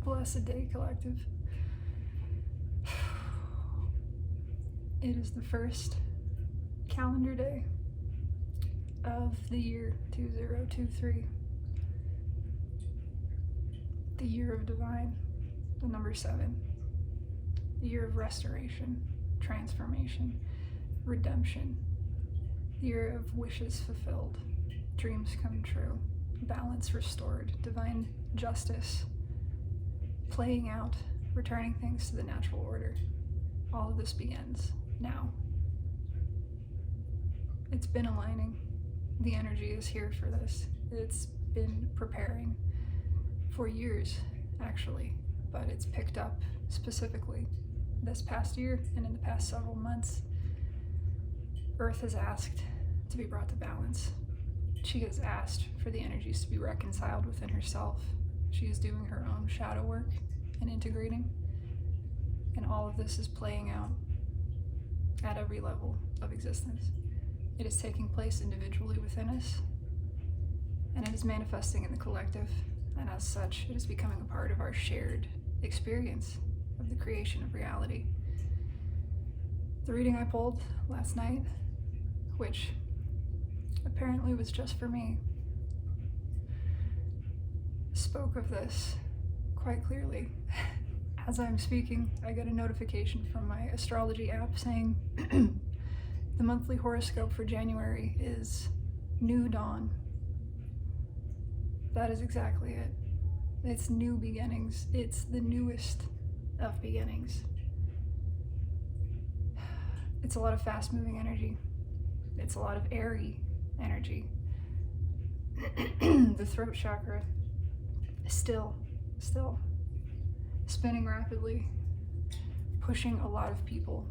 Blessed day, collective. It is the first calendar day of the year 2023. The year of divine, the number 7. The year of restoration, transformation, redemption. The year of wishes fulfilled, dreams come true, balance restored, divine justice playing out, returning things to the natural order. All of this begins now. It's been aligning. The energy is here for this. It's been preparing for years, actually, but it's picked up specifically this past year and in the past several months. Earth has asked to be brought to balance. She has asked for the energies to be reconciled within herself. She is doing her own shadow work and integrating. And all of this is playing out at every level of existence. It is taking place individually within us, and it is manifesting in the collective. And as such, it is becoming a part of our shared experience of the creation of reality. The reading I pulled last night, which apparently was just for me, spoke of this quite clearly. As I'm speaking, I get a notification from my astrology app saying the monthly horoscope for January is New Dawn. That is exactly it. It's new beginnings. It's the newest of beginnings. It's a lot of fast-moving energy. It's a lot of airy energy. The throat chakra is still spinning rapidly, pushing a lot of people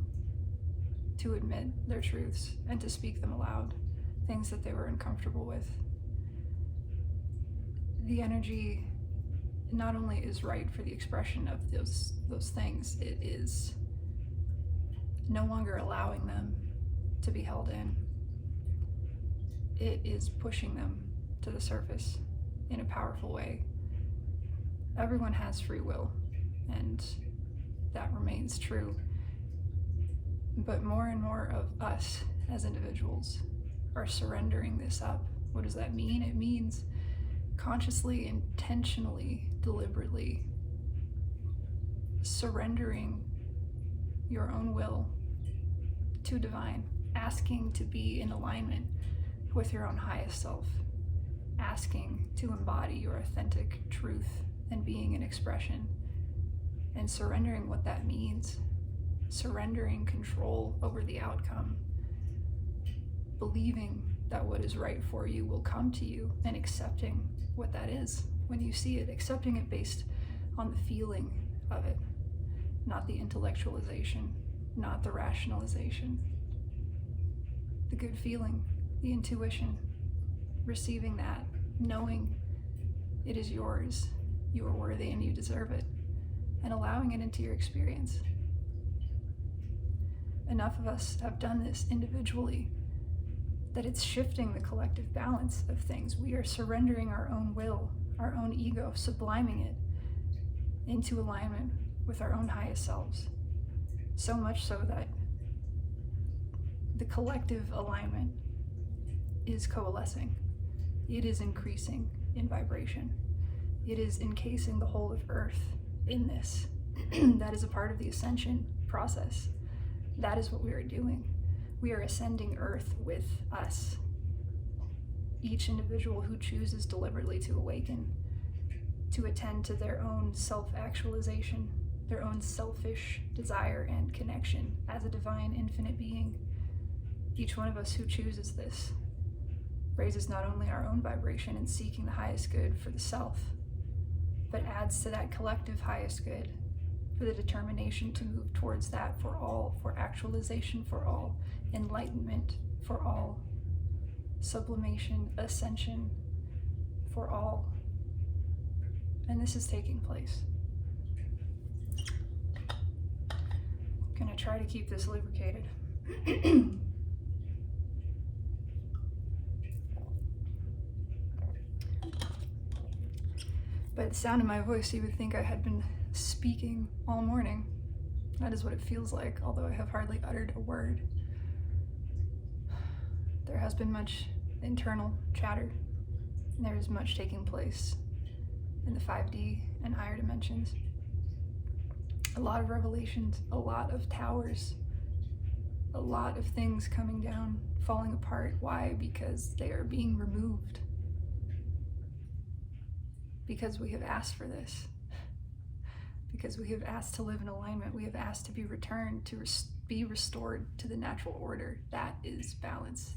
to admit their truths and to speak them aloud, things that they were uncomfortable with. The energy not only is right for the expression of those things, it is no longer allowing them to be held in. It is pushing them to the surface in a powerful way. Everyone has free will, and that remains true. But more and more of us as individuals are surrendering this up. What does that mean? It means consciously, intentionally, deliberately surrendering your own will to divine, asking to be in alignment with your own highest self, asking to embody your authentic truth and being an expression, and surrendering what that means, surrendering control over the outcome, believing that what is right for you will come to you, and accepting what that is when you see it, accepting it based on the feeling of it, not the intellectualization, not the rationalization. The good feeling, the intuition, receiving that, knowing it is yours, you are worthy and you deserve it, and allowing it into your experience. Enough of us have done this individually that it's shifting the collective balance of things. We are surrendering our own will, our own ego, subliming it into alignment with our own highest selves. So much so that the collective alignment is coalescing. It is increasing in vibration. It is encasing the whole of Earth in this. That is a part of the ascension process. That is what we are doing. We are ascending Earth with us. Each individual who chooses deliberately to awaken, to attend to their own self-actualization, their own selfish desire and connection as a divine infinite being. Each one of us who chooses this raises not only our own vibration in seeking the highest good for the self, but adds to that collective highest good for the determination to move towards that for all, for actualization for all, enlightenment for all, sublimation, ascension for all. And this is taking place. I'm gonna try to keep this lubricated. By the sound of my voice, you would think I had been speaking all morning. That is what it feels like, although I have hardly uttered a word. There has been much internal chatter. There is much taking place in the 5D and higher dimensions. A lot of revelations, a lot of towers, a lot of things coming down, falling apart. Why? Because they are being removed. Because we have asked for this. Because we have asked to live in alignment. We have asked to be returned, to be restored to the natural order. That is balance.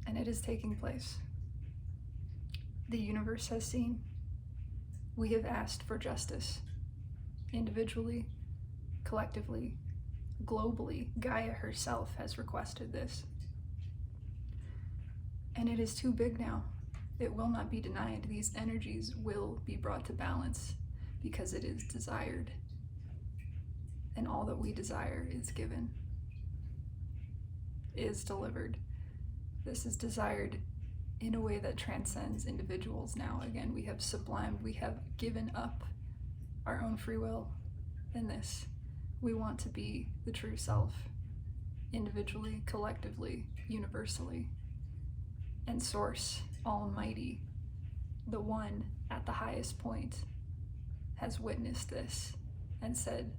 And it is taking place. The universe has seen. We have asked for justice. Individually, collectively, globally, Gaia herself has requested this. And it is too big now. It will not be denied. These energies will be brought to balance because it is desired. And all that we desire is given, is delivered. This is desired in a way that transcends individuals now. Again, we have sublimed, we have given up our own free will in this. We want to be the true self, individually, collectively, universally. And Source, Almighty, the one at the highest point, has witnessed this and said,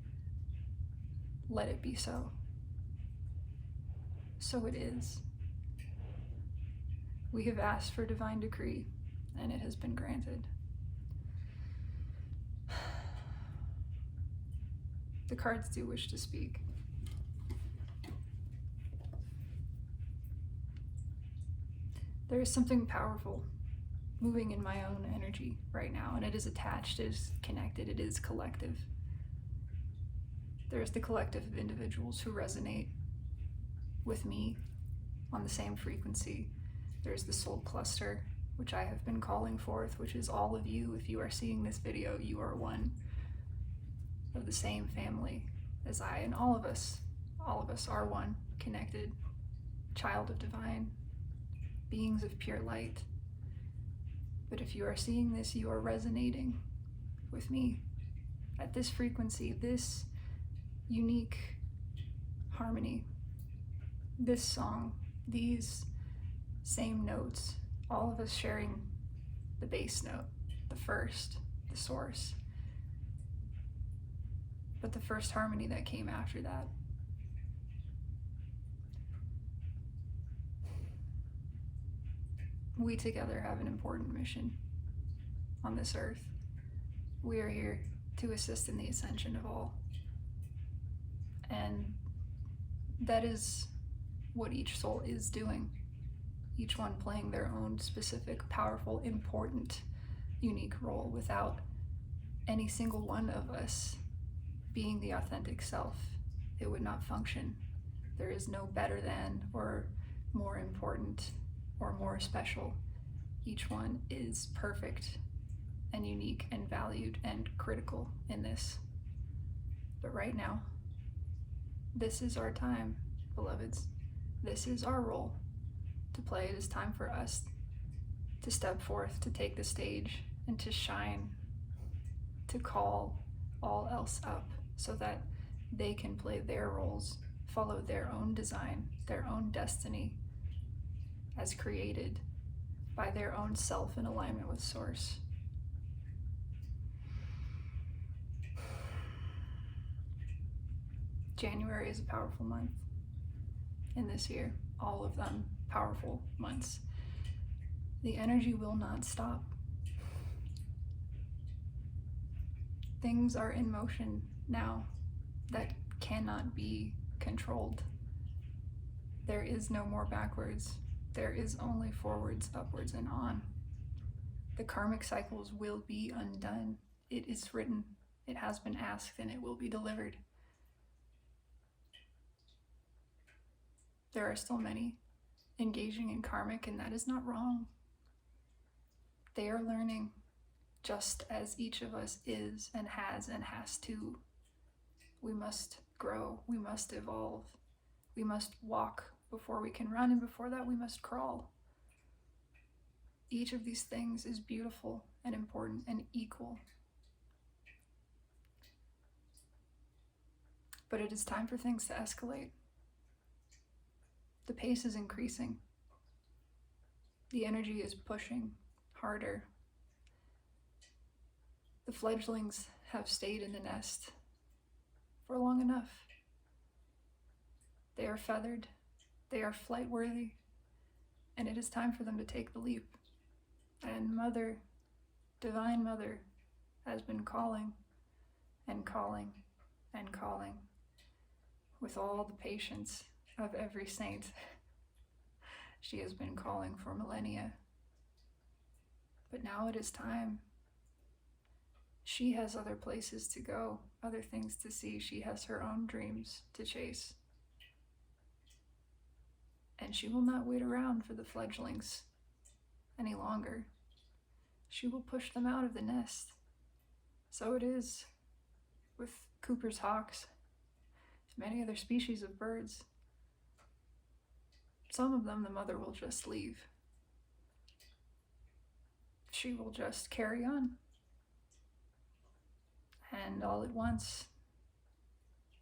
let it be so. So it is. We have asked for divine decree, and it has been granted. The cards do wish to speak. There is something powerful moving in my own energy right now, and it is attached, it is connected, it is collective. There is the collective of individuals who resonate with me on the same frequency. There's the soul cluster, which I have been calling forth, which is all of you. If you are seeing this video, you are one of the same family as I, and all of us are one, connected, child of divine, beings of pure light. But if you are seeing this, you are resonating with me at this frequency, this unique harmony, this song, these same notes, all of us sharing the base note, the first, the source. But the first harmony that came after that. We together have an important mission on this earth. We are here to assist in the ascension of all. And that is what each soul is doing. Each one playing their own specific, powerful, important, unique role without any single one of us being the authentic self. It would not function. There is no better than or more important or more special. Each one is perfect and unique and valued and critical in this. But right now, this is our time, beloveds. This is our role to play. It is time for us to step forth, to take the stage, and to shine, to call all else up so that they can play their roles, follow their own design, their own destiny as created by their own self in alignment with Source. January is a powerful month in this year, all of them powerful months. The energy will not stop. Things are in motion now that cannot be controlled. There is no more backwards. There is only forwards, upwards, and on. The karmic cycles will be undone. It is written, it has been asked, and it will be delivered. There are still many engaging in karmic, and that is not wrong. They are learning just as each of us is and has to. We must grow, we must evolve, we must walk before we can run, and before that we must crawl. Each of these things is beautiful and important and equal. But it is time for things to escalate. The pace is increasing. The energy is pushing harder. The fledglings have stayed in the nest for long enough. They are feathered, they are flight worthy, and it is time for them to take the leap. And Mother, Divine Mother, has been calling and calling and calling with all the patience of every saint. She has been calling for millennia. But now it is time. She has other places to go, other things to see. She has her own dreams to chase. And she will not wait around for the fledglings any longer. She will push them out of the nest. So it is with Cooper's hawks, many other species of birds. Some of them the mother will just leave. She will just carry on. And all at once,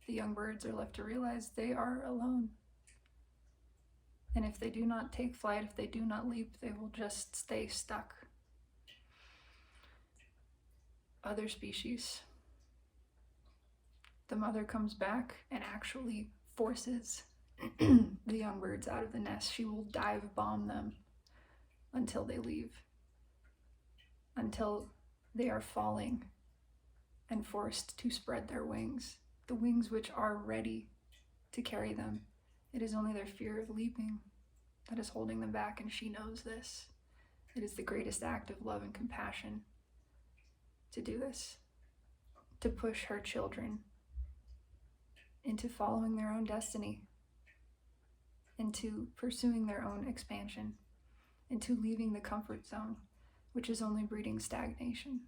the young birds are left to realize they are alone. And if they do not take flight, if they do not leap, they will just stay stuck. Other species. The mother comes back and actually forces the young birds out of the nest. She will dive bomb them until they leave, until they are falling and forced to spread their wings, the wings which are ready to carry them. It is only their fear of leaping that is holding them back, and she knows this. It is the greatest act of love and compassion to do this, to push her children into following their own destiny, into pursuing their own expansion, into leaving the comfort zone, which is only breeding stagnation.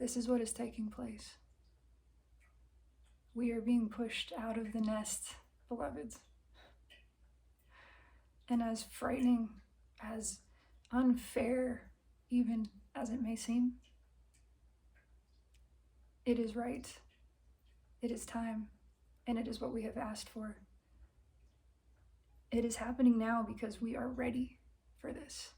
This is what is taking place. We are being pushed out of the nest, beloveds. And as frightening, as unfair, even as it may seem, it is right. It is time, and it is what we have asked for. It is happening now because we are ready for this.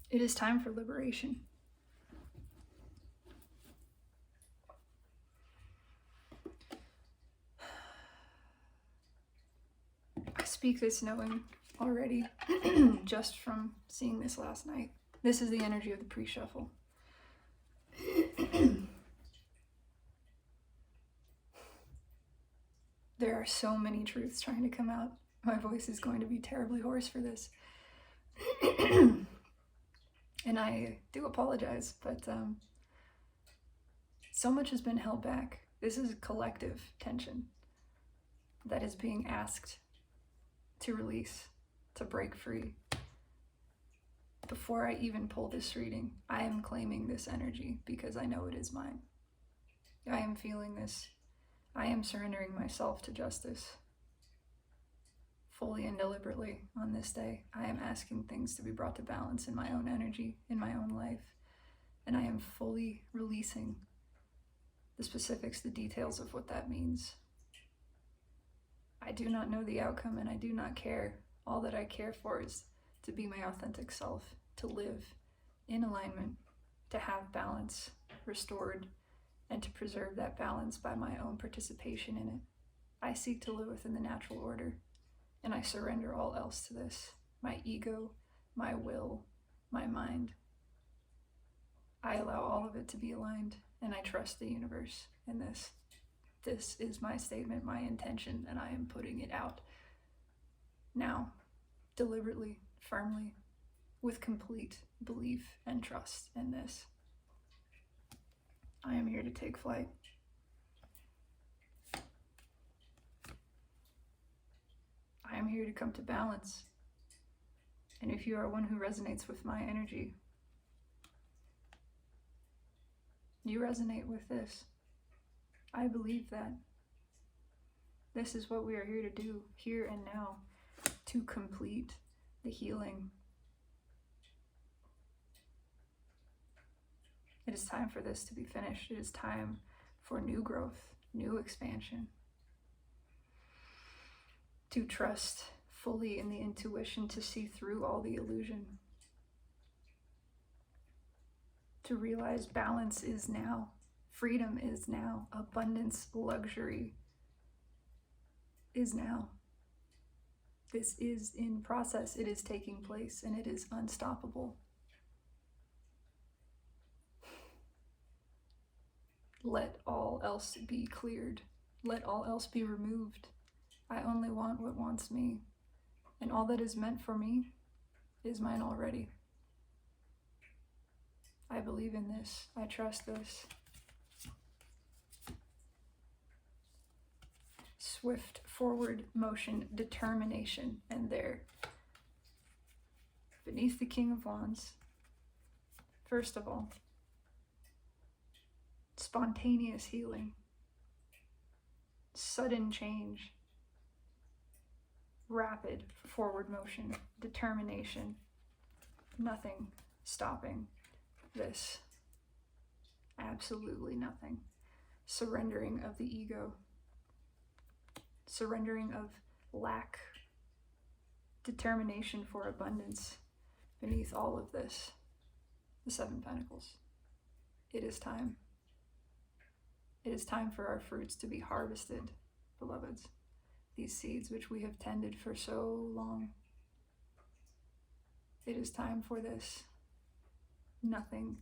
It is time for liberation. I speak this knowing already, just from seeing this last night. This is the energy of the pre-shuffle. There are so many truths trying to come out. My voice is going to be terribly hoarse for this. And I do apologize, but so much has been held back. This is a collective tension that is being asked to release, to break free. Before I even pull this reading, I am claiming this energy because I know it is mine. I am feeling this. I am surrendering myself to justice. Fully and deliberately on this day, I am asking things to be brought to balance in my own energy, in my own life, and I am fully releasing the specifics, the details of what that means. I do not know the outcome, and I do not care. All that I care for is to be my authentic self, to live in alignment, to have balance restored, and to preserve that balance by my own participation in it. I seek to live within the natural order, and I surrender all else to this. My ego, my will, my mind. I allow all of it to be aligned, and I trust the universe in this. This is my statement, my intention, and I am putting it out now, deliberately, firmly, with complete belief and trust in this. I am here to take flight. I am here to come to balance. And if you are one who resonates with my energy, You resonate with this. I believe that. This is what we are here to do, here and now, to complete the healing. It is time for this to be finished. It is time for new growth, new expansion. To trust fully in the intuition, to see through all the illusion. To realize balance is now, freedom is now, abundance, luxury is now. This is in process, it is taking place, and it is unstoppable. Let all else be cleared. Let all else be removed. I only want what wants me, and all that is meant for me is mine already. I believe in this. I trust this. Swift forward motion, determination, and there, beneath the King of Wands, first of all, spontaneous healing, sudden change, rapid forward motion, determination, nothing stopping this, absolutely nothing. Surrendering of the ego, surrendering of lack, determination for abundance beneath all of this, the Seven Pentacles. It is time. It is time for our fruits to be harvested, beloveds. These seeds which we have tended for so long. It is time for this. Nothing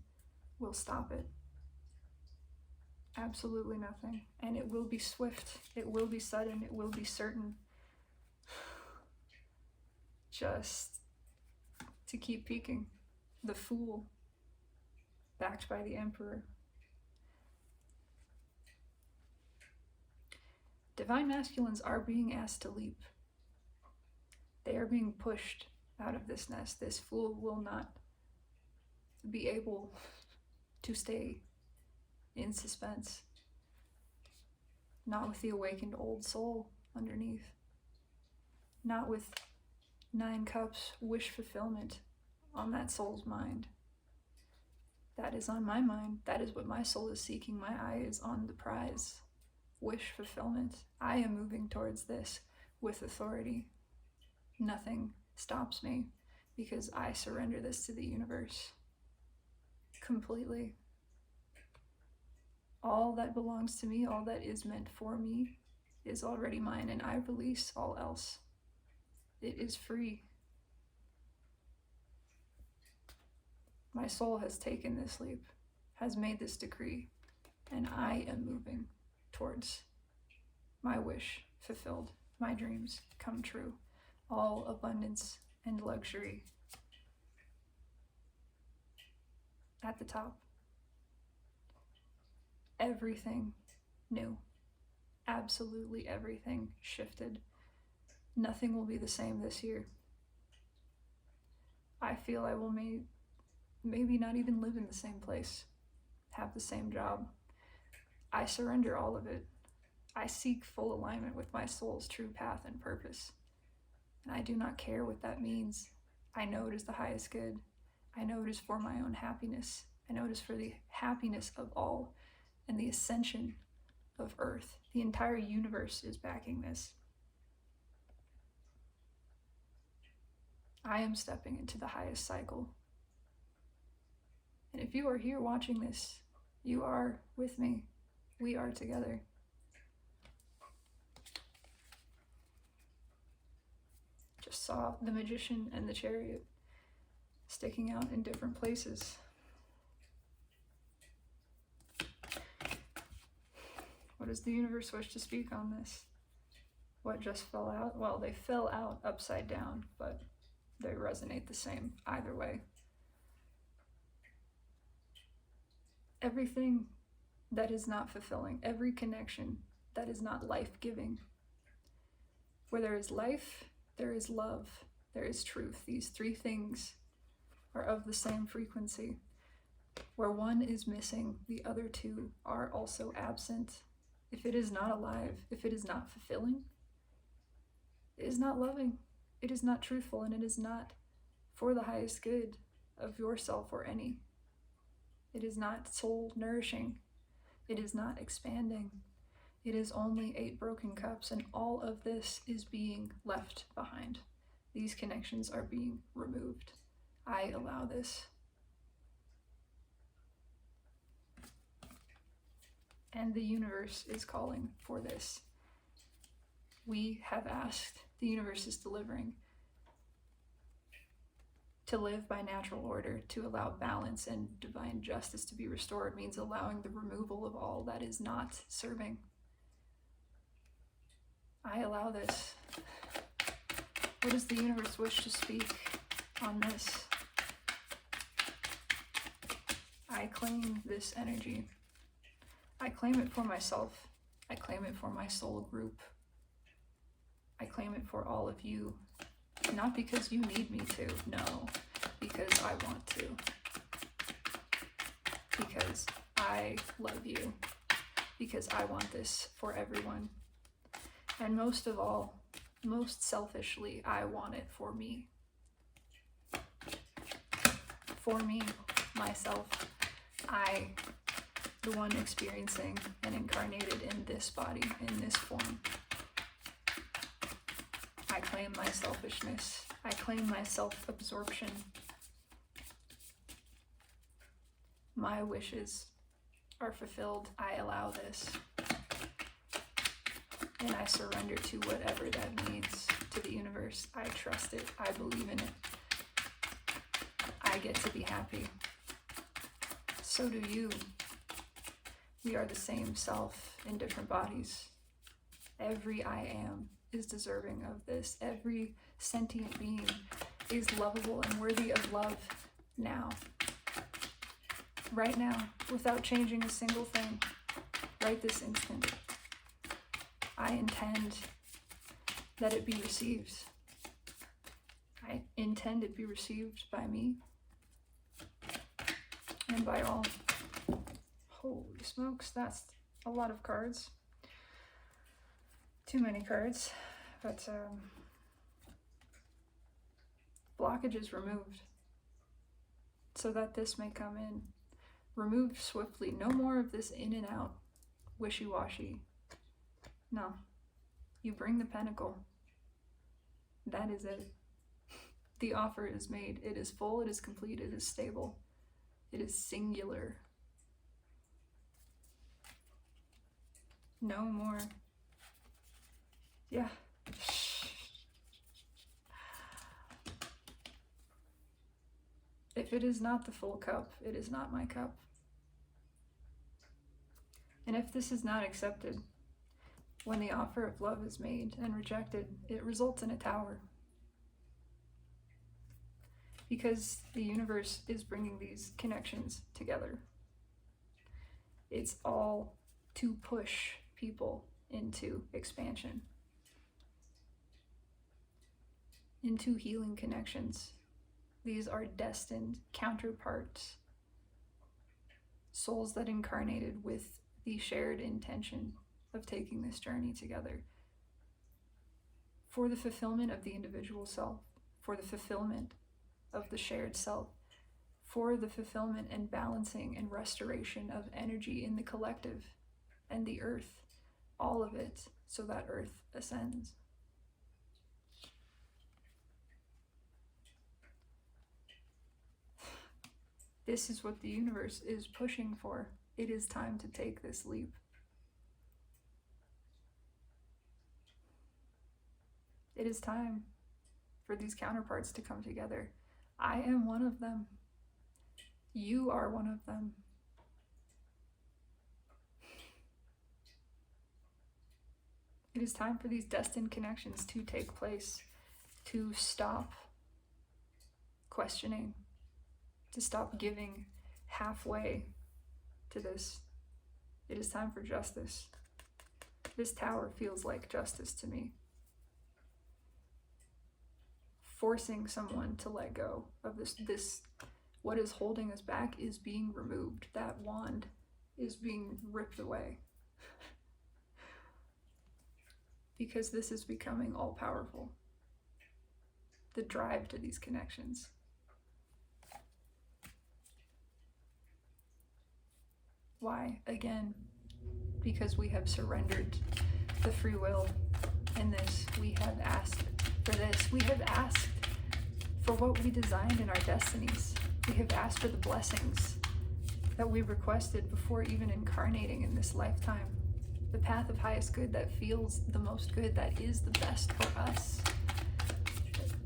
will stop it. Absolutely nothing. And it will be swift. It will be sudden. It will be certain. Just to keep peeking. The Fool, backed by the Emperor. Divine masculines are being asked to leap. They are being pushed out of this nest. This Fool will not be able to stay in suspense. Not with the awakened old soul underneath. Not with 9 cups wish fulfillment on that soul's mind. That is on my mind. That is what my soul is seeking. My eye is on the prize. Wish fulfillment. I am moving towards this with authority. Nothing stops me because I surrender this to the universe completely. All that belongs to me, all that is meant for me, is already mine, and I release all else. It is free. My soul has taken this leap, has made this decree, and I am moving towards my wish fulfilled, my dreams come true, all abundance and luxury. At the top, everything new, absolutely everything shifted. Nothing will be the same this year. I feel I will maybe not even live in the same place, have the same job. I surrender all of it. I seek full alignment with my soul's true path and purpose. And I do not care what that means. I know it is the highest good. I know it is for my own happiness. I know it is for the happiness of all and the ascension of Earth. The entire universe is backing this. I am stepping into the highest cycle. And if you are here watching this, you are with me. We are together. Just saw the Magician and the Chariot sticking out in different places. What does the universe wish to speak on this? What just fell out? Well, they fell out upside down, but they resonate the same either way. Everything that is not fulfilling, every connection that is not life-giving. Where there is life, there is love, there is truth. These 3 things are of the same frequency. Where one is missing, the other two are also absent. If it is not alive, if it is not fulfilling, it is not loving, it is not truthful, and it is not for the highest good of yourself or any. It is not soul nourishing. It is not expanding. It is only 8 broken cups, and all of this is being left behind. These connections are being removed. I allow this. And the universe is calling for this. We have asked, the universe is delivering. To live by natural order, to allow balance and divine justice to be restored, means allowing the removal of all that is not serving. I allow this. What does the universe wish to speak on this? I claim this energy. I claim it for myself. I claim it for my soul group. I claim it for all of you. Not because you need me to, no, because I want to. Because I love you. Because I want this for everyone. And most of all, most selfishly, I want it for me. For me, myself, I, the one experiencing and incarnated in this body, in this form. I claim my selfishness. I claim my self-absorption. My wishes are fulfilled. I allow this. And I surrender to whatever that means to the universe. I trust it. I believe in it. I get to be happy. So do you. We are the same self in different bodies. Every I am is deserving of this. Every sentient being is lovable and worthy of love now. Right now, without changing a single thing. Right this instant. I intend that it be received. I intend it be received by me and by all. Holy smokes, that's a lot of cards. Too many cards, but blockages removed so that this may come in. Removed swiftly. No more of this in and out, wishy-washy. No. You bring the pentacle. That is it. The offer is made. It is full, it is complete, it is stable. It is singular. No more. Yeah. If it is not the full cup, it is not my cup. And if this is not accepted, when the offer of love is made and rejected, it results in a tower. Because the universe is bringing these connections together. It's all to push people into expansion, into healing connections. These are destined counterparts, souls that incarnated with the shared intention of taking this journey together for the fulfillment of the individual self, for the fulfillment of the shared self, for the fulfillment and balancing and restoration of energy in the collective and the earth, all of it, so that earth ascends. This is what the universe is pushing for. It is time to take this leap. It is time for these counterparts to come together. I am one of them. You are one of them. It is time for these destined connections to take place, to stop questioning, to stop giving halfway to this. It is time for justice. This tower feels like justice to me. Forcing someone to let go of this What is holding us back is being removed. That wand is being ripped away. Because this is becoming all powerful. The drive to these connections. Why? Again, because we have surrendered the free will in this. We have asked for this. We have asked for what we designed in our destinies. We have asked for the blessings that we requested before even incarnating in this lifetime. The path of highest good that feels the most good, that is the best for us.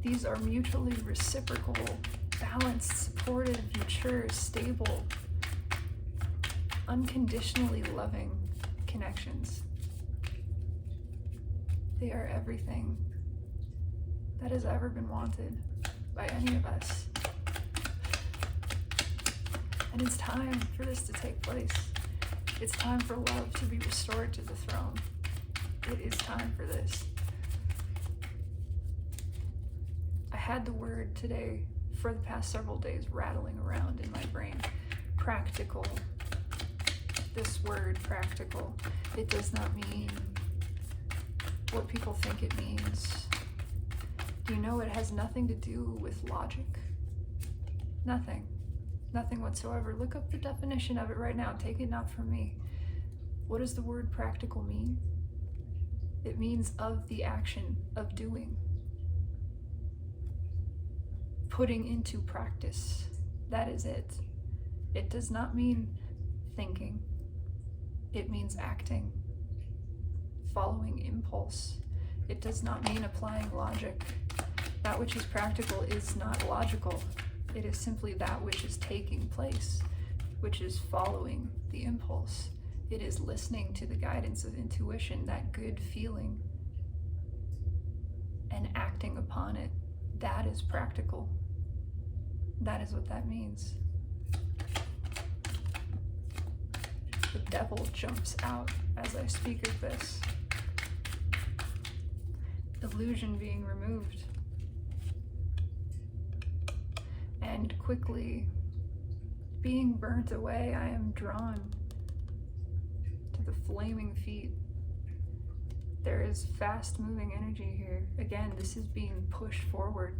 These are mutually reciprocal, balanced, supportive, mature, stable, unconditionally loving connections. They are everything that has ever been wanted by any of us. And it's time for this to take place. It's time for love to be restored to the throne. It is time for this. I had the word today for the past several days rattling around in my brain. Practical. This word, practical, it does not mean what people think it means. Do you know it has nothing to do with logic? Nothing. Nothing whatsoever. Look up the definition of it right now. Take it not from me. What does the word practical mean? It means of the action of doing. Putting into practice. That is it. It does not mean thinking. It means acting. Following impulse. It does not mean applying logic. That which is practical is not logical. It is simply that which is taking place, which is following the impulse. It is listening to the guidance of intuition, that good feeling, and acting upon it. That is practical. That is what that means. The devil jumps out as I speak of this. Illusion being removed. And quickly being burnt away, I am drawn to the flaming feet. There is fast moving energy here. Again, this is being pushed forward.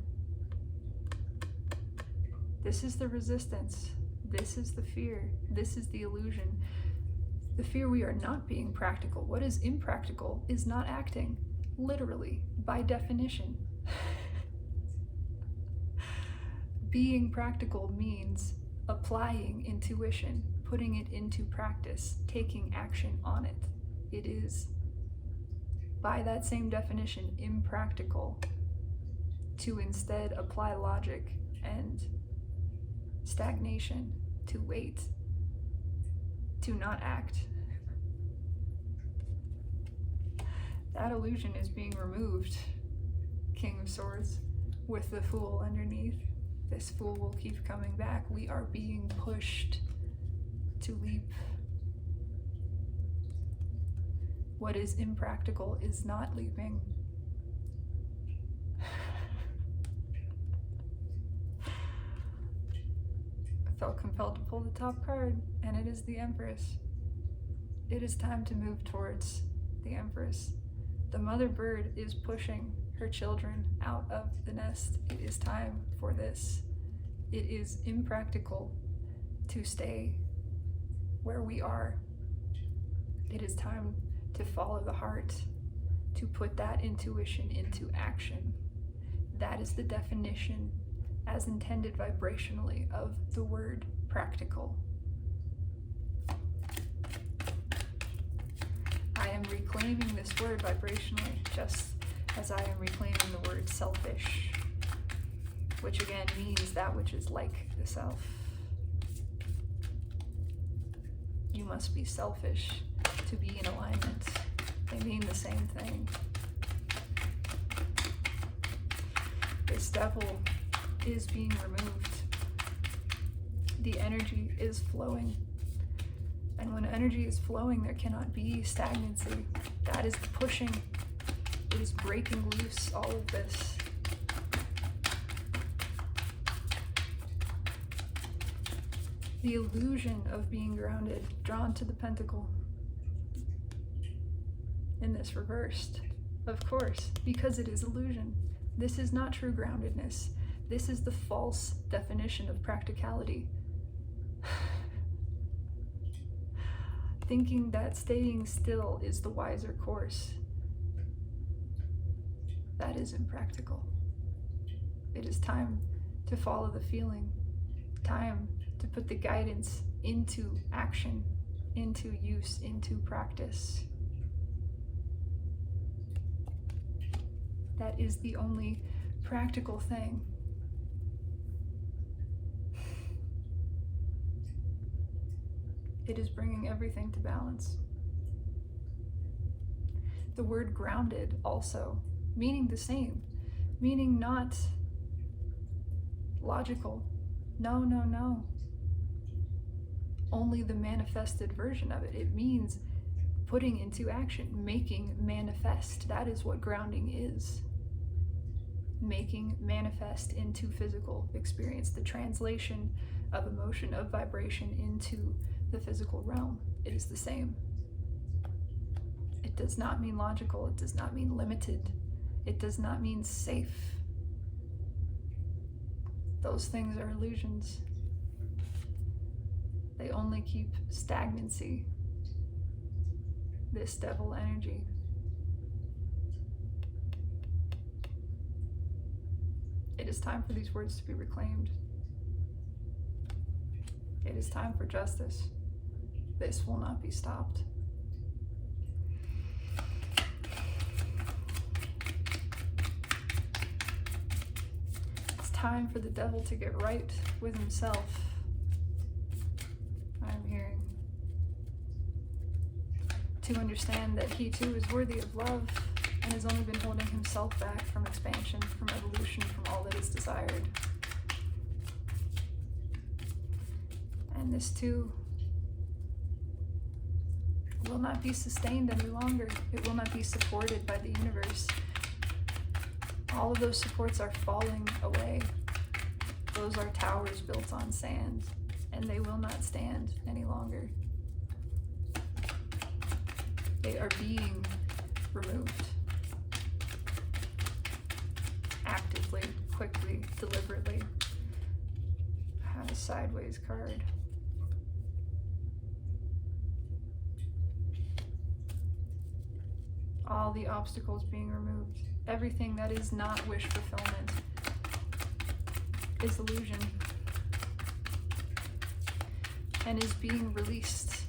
This is the resistance. This is the fear. This is the illusion. The fear we are not being practical. What is impractical is not acting, literally, by definition. Being practical means applying intuition, putting it into practice, taking action on it. It is, by that same definition, impractical to instead apply logic and stagnation, to wait, to not act. That illusion is being removed, King of Swords, with the Fool underneath. This fool will keep coming back. We are being pushed to leap. What is impractical is not leaping. I felt compelled to pull the top card, and it is the Empress. It is time to move towards the Empress. The mother bird is pushing her children out of the nest. It is time for this. It is impractical to stay where we are. It is time to follow the heart, to put that intuition into action. That is the definition, as intended vibrationally, of the word practical. I am reclaiming this word vibrationally, just as I am reclaiming the word selfish, which again means that which is like the self. You must be selfish to be in alignment. They mean the same thing. This devil is being removed. The energy is flowing. And when energy is flowing, there cannot be stagnancy. That is the pushing. It is breaking loose all of this. The illusion of being grounded, drawn to the pentacle. And this reversed, of course, because it is illusion. This is not true groundedness. This is the false definition of practicality. Thinking that staying still is the wiser course. That is impractical. It is time to follow the feeling, time to put the guidance into action, into use, into practice. That is the only practical thing. It is bringing everything to balance. The word grounded also, meaning the same, meaning not logical. No, no, no. Only the manifested version of it. It means putting into action, making manifest. That is what grounding is. Making manifest into physical experience, the translation of emotion, of vibration into the physical realm. It is the same. It does not mean logical. It does not mean limited. It does not mean safe. Those things are illusions. They only keep stagnancy, this devil energy. It is time for these words to be reclaimed. It is time for justice. This will not be stopped. It's time for the devil to get right with himself. I'm hearing. To understand that he too is worthy of love and has only been holding himself back from expansion, from evolution, from all that is desired. And this too will not be sustained any longer. It will not be supported by the universe. All of those supports are falling away. Those are towers built on sand, and they will not stand any longer. They are being removed. Actively, quickly, deliberately. I have a sideways card. All the obstacles being removed. Everything that is not wish fulfillment is illusion and is being released.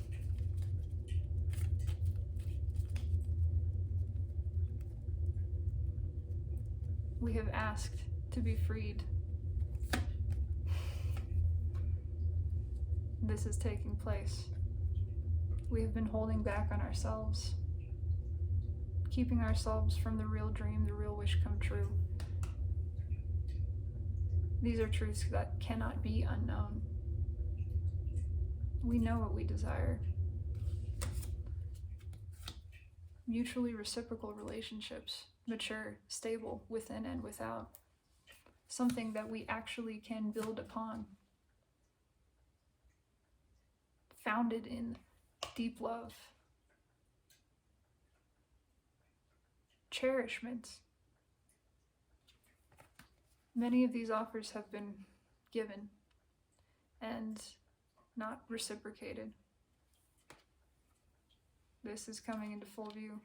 We have asked to be freed. This is taking place. We have been holding back on ourselves, keeping ourselves from the real dream, the real wish come true. These are truths that cannot be unknown. We know what we desire. Mutually reciprocal relationships, mature, stable, within and without. Something that we actually can build upon. Founded in deep love. Cherishment. Many of these offers have been given and not reciprocated. This is coming into full view.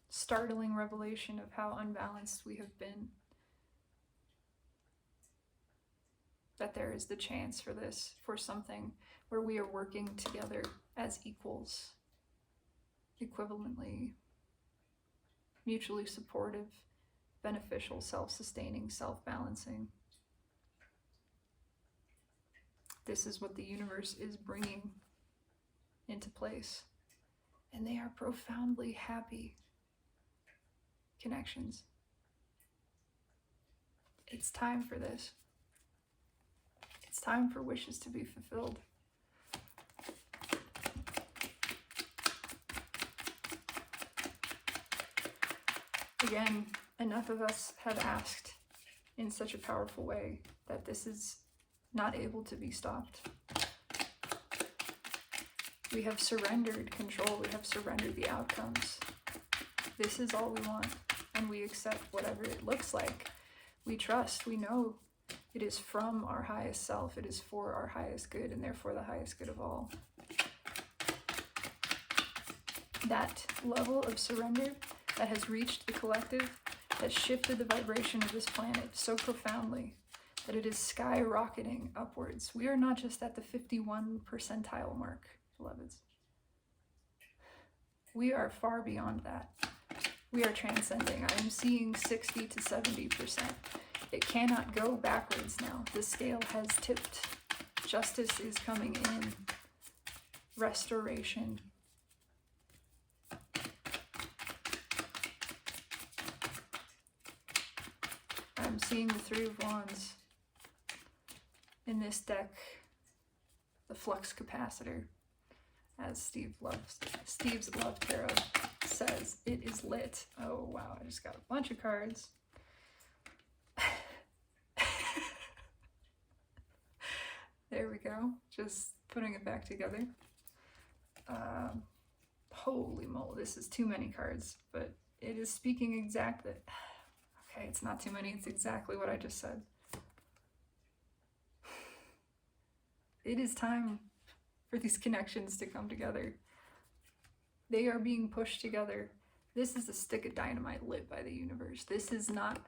Startling revelation of how unbalanced we have been. That there is the chance for this, for something where we are working together as equals, equivalently, mutually supportive, beneficial, self-sustaining, self-balancing. This is what the universe is bringing into place. And they are profoundly happy connections. It's time for this. It's time for wishes to be fulfilled. Again, enough of us have asked in such a powerful way that this is not able to be stopped. We have surrendered control. We have surrendered the outcomes. This is all we want, and we accept whatever it looks like. We trust, we know it is from our highest self, it is for our highest good, and therefore the highest good of all. That level of surrender that has reached the collective, that shifted the vibration of this planet so profoundly that it is skyrocketing upwards. We are not just at the 51 percentile mark, beloveds. We are far beyond that. We are transcending. I am seeing 60 to 70%. It cannot go backwards now. The scale has tipped. Justice is coming in. Restoration. I'm seeing the Three of Wands in this deck, the flux capacitor, as Steve's Love Tarot says. It is lit. Oh wow, I just got a bunch of cards. There we go, just putting it back together. Holy moly, this is too many cards, but it is speaking exactly. Okay, it's not too many, it's exactly what I just said. It is time for these connections to come together. They are being pushed together. This is a stick of dynamite lit by the universe. This is not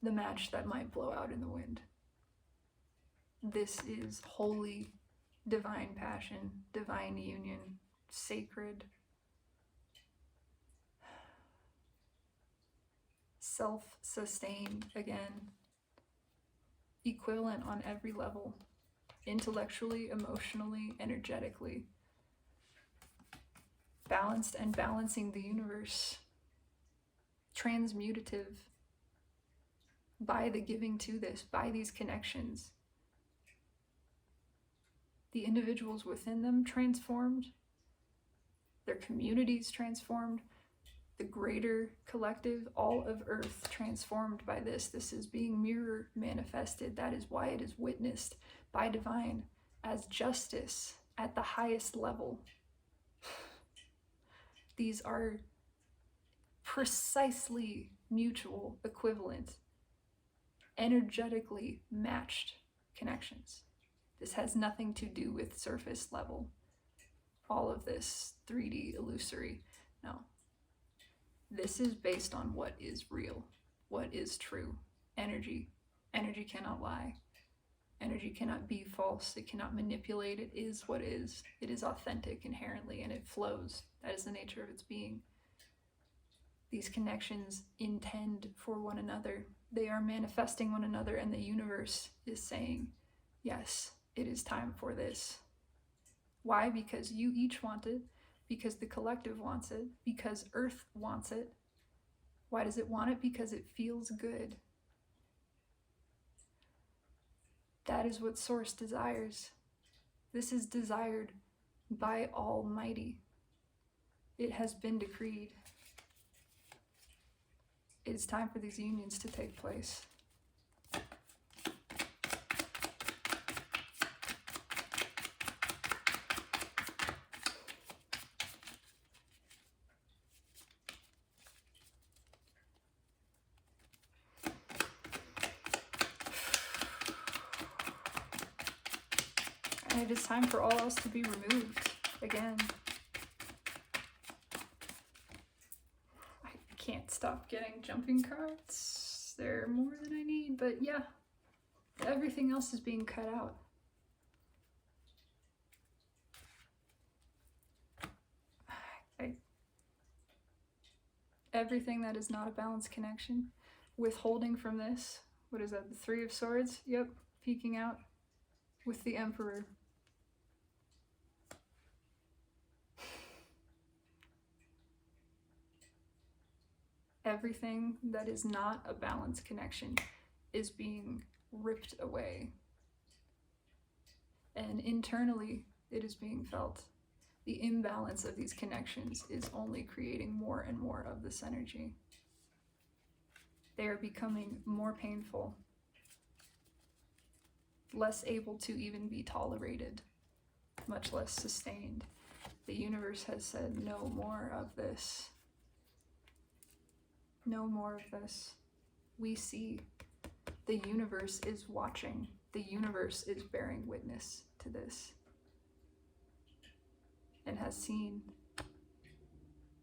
the match that might blow out in the wind. This is holy, divine passion, divine union, sacred, self-sustained again, equivalent on every level, intellectually, emotionally, energetically, balanced and balancing the universe, transmutative by the giving to this, by these connections. The individuals within them transformed, their communities transformed, the greater collective, all of Earth transformed by this. This is being mirror manifested. That is why it is witnessed by divine as justice at the highest level. These are precisely mutual, equivalent, energetically matched connections. This has nothing to do with surface level. All of this 3D illusory. No. This is based on what is real, what is true. Energy. Energy cannot lie. Energy cannot be false. It cannot manipulate. It is what is. It is authentic inherently, and it flows. That is the nature of its being. These connections intend for one another. They are manifesting one another, and the universe is saying, yes, it is time for this. Why? Because you each want it, because the collective wants it, because Earth wants it. Why does it want it? Because it feels good. That is what Source desires. This is desired by Almighty. It has been decreed. It is time for these unions to take place. And it is time for all else to be removed again. I can't stop getting jumping cards. They're more than I need, but yeah, everything else is being cut out. Everything that is not a balanced connection, withholding from this. What is that? The Three of Swords? Yep, peeking out with the Emperor. Everything that is not a balanced connection is being ripped away. And internally, it is being felt. The imbalance of these connections is only creating more and more of this energy. They are becoming more painful. less able to even be tolerated, much less sustained. The universe has said, no more of this. No more of this. We see. The universe is watching. The universe is bearing witness to this and has seen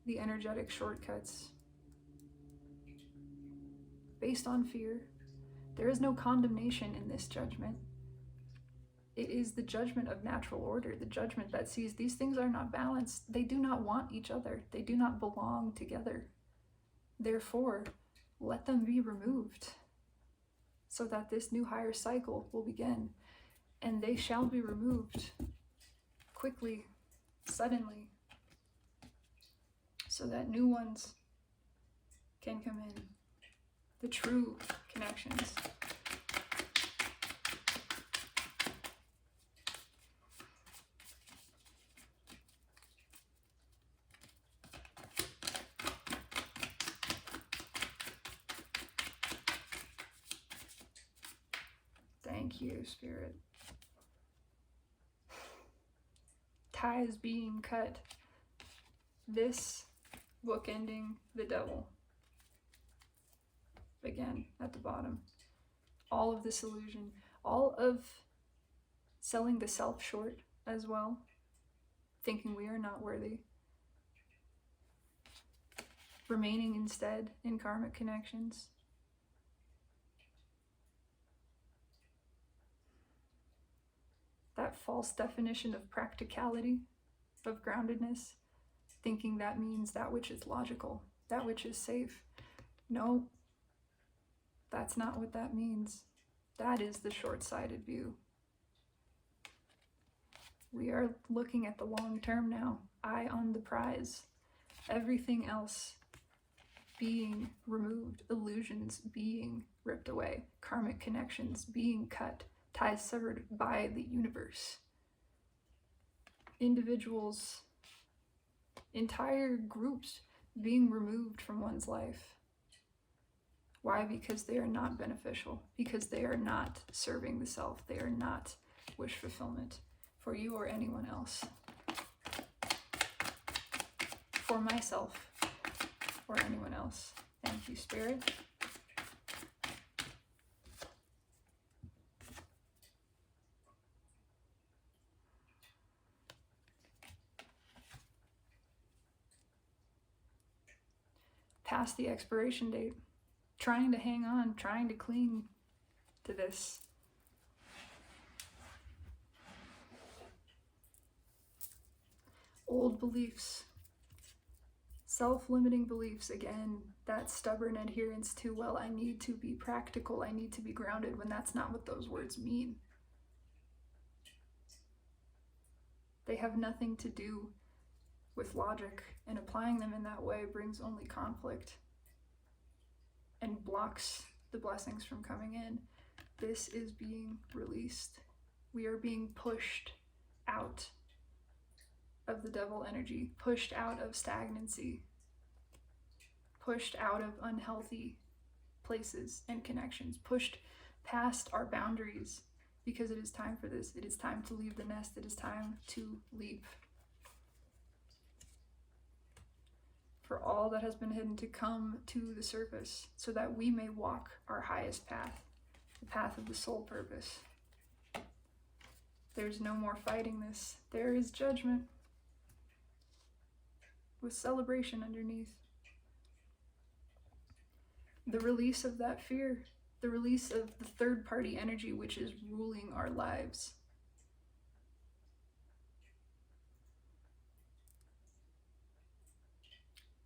the energetic shortcuts based on fear. There is no condemnation in this judgment. It is the judgment of natural order, the judgment that sees these things are not balanced. They do not want each other. They do not belong together. Therefore, let them be removed so that this new higher cycle will begin. And they shall be removed quickly, suddenly, so that new ones can come in. The true connections. Thank you, Spirit. Ties being cut. This bookending the devil. Again, at the bottom. All of this illusion. All of selling the self short as well. Thinking we are not worthy. Remaining instead in karmic connections. That false definition of practicality, of groundedness, thinking that means that which is logical, that which is safe. No, that's not what that means. That is the short-sighted view. We are looking at the long term now, eye on the prize. Everything else being removed, illusions being ripped away, karmic connections being cut, ties severed by the universe. Individuals, entire groups being removed from one's life. Why? Because they are not beneficial. Because they are not serving the self. They are not wish fulfillment for you or anyone else. For myself or anyone else. Thank you, Spirit. Past the expiration date, trying to hang on, trying to cling to this. Old beliefs, self-limiting beliefs, again, that stubborn adherence to, well, I need to be practical, I need to be grounded, when that's not what those words mean. They have nothing to do with logic, and applying them in that way brings only conflict and blocks the blessings from coming in. This is being released. We are being pushed out of the devil energy, pushed out of stagnancy, pushed out of unhealthy places and connections, pushed past our boundaries, because it is time for this. It is time to leave the nest. It is time to leap. For all that has been hidden to come to the surface, so that we may walk our highest path, the path of the soul purpose. There's no more fighting this. There is judgment with celebration underneath. The release of that fear, the release of the third-party energy which is ruling our lives.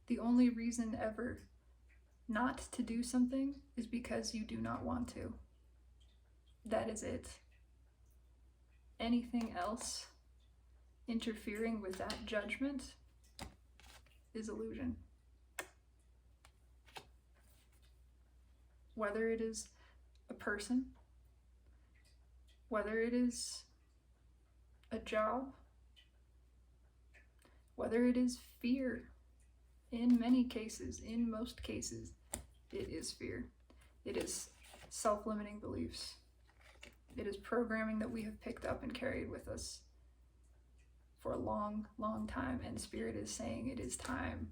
The only reason ever not to do something is because you do not want to. That is it. Anything else interfering with that judgment is illusion. Whether it is a person, whether it is a job, whether it is fear. In many cases, in most cases, it is fear. It is self-limiting beliefs. It is programming that we have picked up and carried with us for a long, long time. And Spirit is saying it is time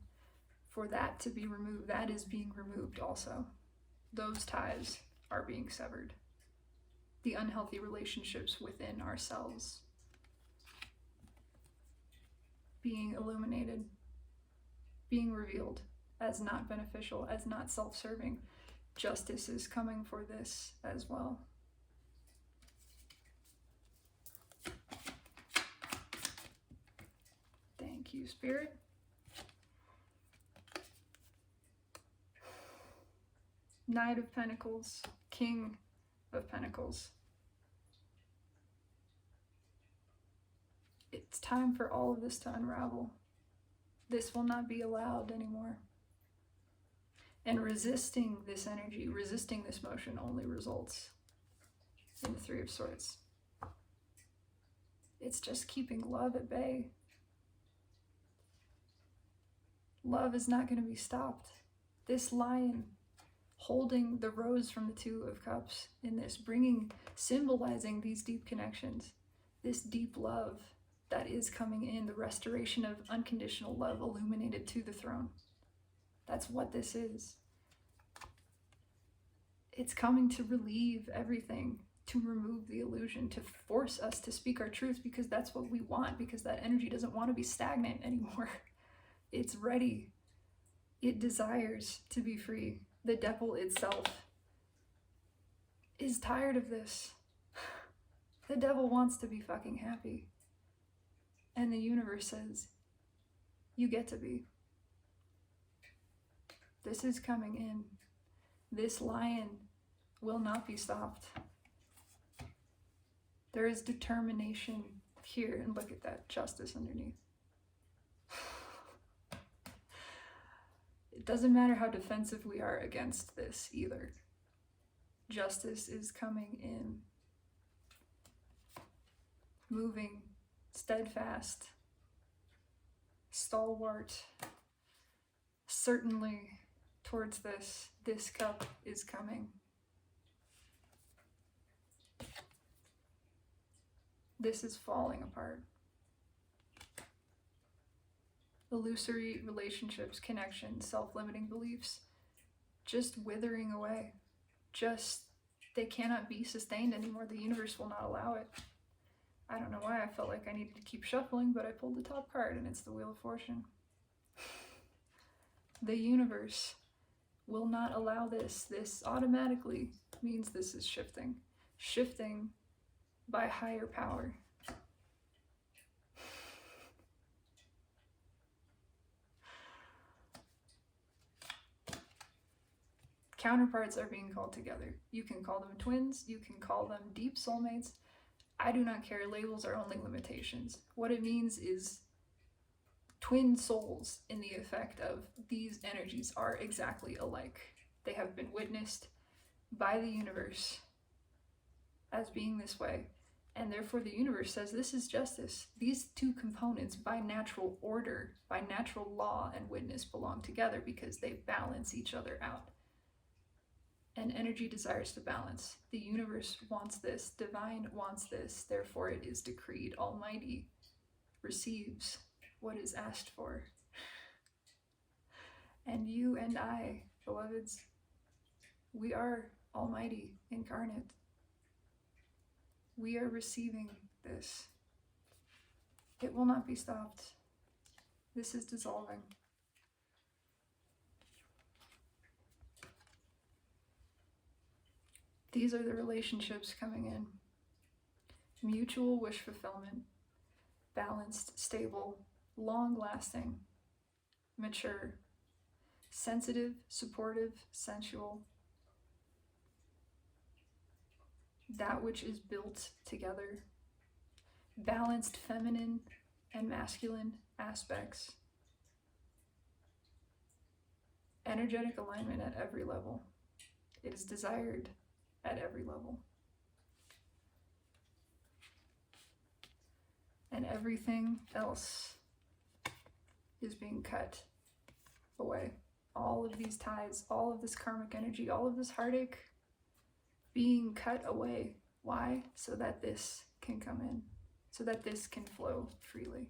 for that to be removed. That is being removed also. Those ties are being severed. The unhealthy relationships within ourselves being illuminated, being revealed as not beneficial, as not self-serving. Justice is coming for this as well. Thank you, Spirit. Knight of Pentacles, King of Pentacles. It's time for all of this to unravel. This will not be allowed anymore. And resisting this energy, resisting this motion only results in the Three of Swords. It's just keeping love at bay. Love is not going to be stopped. This lion holding the rose from the Two of Cups in this, symbolizing these deep connections, this deep love that is coming in, the restoration of unconditional love illuminated to the throne. That's what this is. It's coming to relieve everything, to remove the illusion, to force us to speak our truth, because that's what we want, because that energy doesn't want to be stagnant anymore. It's ready. It desires to be free. The devil itself is tired of this. The devil wants to be fucking happy. And the universe says, you get to be. This is coming in. This lion will not be stopped. There is determination here, and look at that justice underneath. It doesn't matter how defensive we are against this either. Justice is coming in, moving, steadfast, stalwart, certainly towards this. This cup is coming. This is falling apart. Illusory relationships, connections, self-limiting beliefs, just withering away. They cannot be sustained anymore. The universe will not allow it. I don't know why I felt like I needed to keep shuffling, but I pulled the top card and it's the Wheel of Fortune. The universe will not allow this. This automatically means this is shifting. Shifting by higher power. Counterparts are being called together. You can call them twins, you can call them deep soulmates. I do not care. Labels are only limitations. What it means is twin souls in the effect of these energies are exactly alike. They have been witnessed by the universe as being this way. And therefore the universe says this is justice. These two components by natural order, by natural law and witness belong together because they balance each other out. And energy desires to balance. The universe wants this. Divine wants this. Therefore it is decreed. Almighty receives what is asked for. And you and I, beloveds, we are Almighty incarnate. We are receiving this. It will not be stopped. This is dissolving. These are the relationships coming in. Mutual wish fulfillment, balanced, stable, long-lasting, mature, sensitive, supportive, sensual. That which is built together. Balanced feminine and masculine aspects. Energetic alignment at every level. It is desired at every level. And everything else is being cut away. All of these ties, all of this karmic energy, all of this heartache being cut away Why? So that this can come in, so that this can flow freely.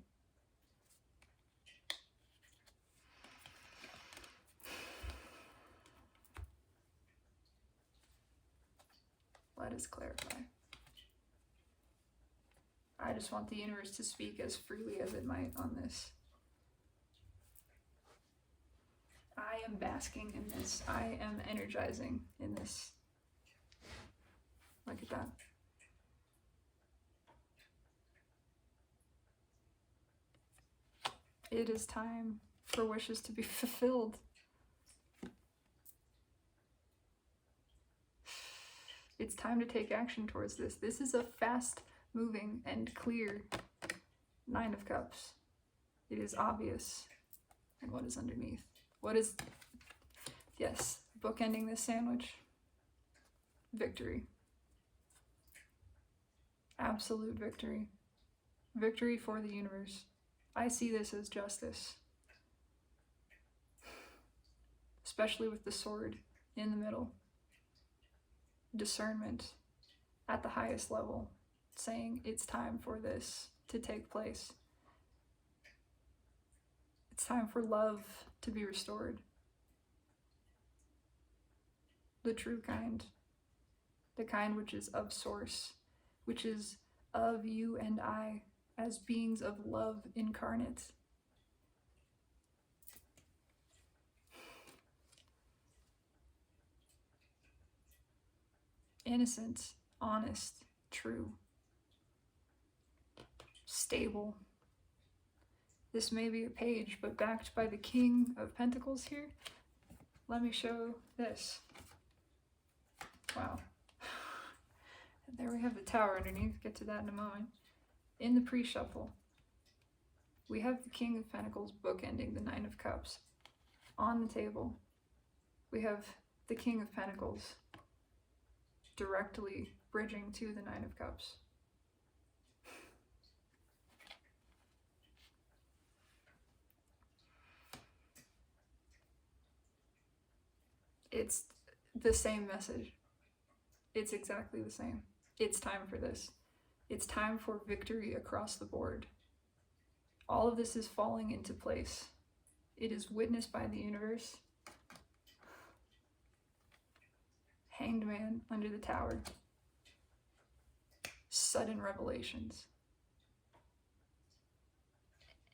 Let us clarify. I just want the universe to speak as freely as it might on this. I am basking in this. I am energizing in this. Look at that. It is time for wishes to be fulfilled. It's time to take action towards this. This is a fast moving and clear Nine of Cups. It is obvious. And what is underneath? What is, yes, bookending this sandwich? Victory. Absolute victory. Victory for the universe. I see this as justice. Especially with the sword in the middle. Discernment at the highest level, saying it's time for this to take place. It's time for love to be restored. The true kind. The kind which is of source, which is of you and I as beings of love incarnate. Innocent, honest, true, stable. This may be a page, but backed by the King of Pentacles here. Let me show this. Wow. And there we have the Tower underneath. Get to that in a moment. In the pre-shuffle, we have the King of Pentacles bookending the Nine of Cups. On the table, we have the King of Pentacles directly bridging to the Nine of Cups. It's the same message. It's exactly the same. It's time for this. It's time for victory across the board. All of this is falling into place. It is witnessed by the universe. Hanged Man under the Tower. Sudden revelations.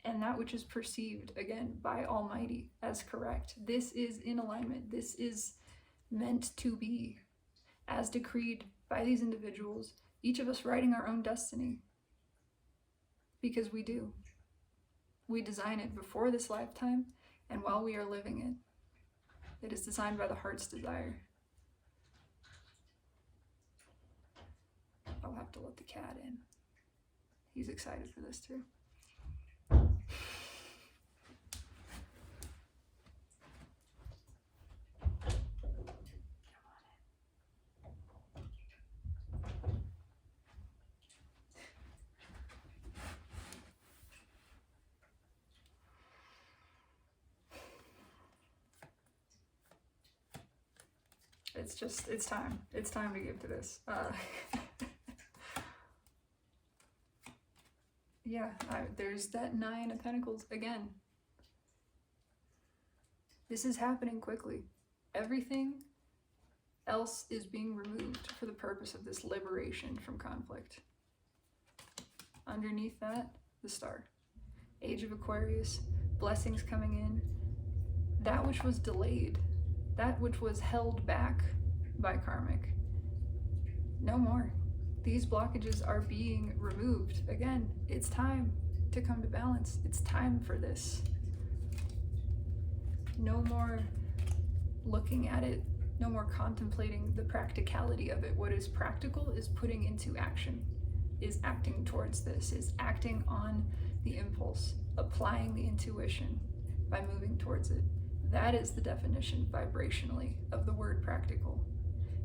And that which is perceived, again, by Almighty as correct. This is in alignment. This is meant to be, as decreed by these individuals, each of us writing our own destiny. Because we do. We design it before this lifetime, and while we are living it. It is designed by the heart's desire. I'll have to let the cat in. He's excited for this too. It's time. It's time to give to this. Yeah, there's that Nine of Pentacles again. This is happening quickly. Everything else is being removed for the purpose of this liberation from conflict. Underneath that, the Star. Age of Aquarius, blessings coming in. That which was delayed, that which was held back by karmic. No more. These blockages are being removed. Again, it's time to come to balance. It's time for this. No more looking at it, no more contemplating the practicality of it. What is practical is putting into action, is acting towards this, is acting on the impulse, applying the intuition by moving towards it. That is the definition vibrationally of the word practical.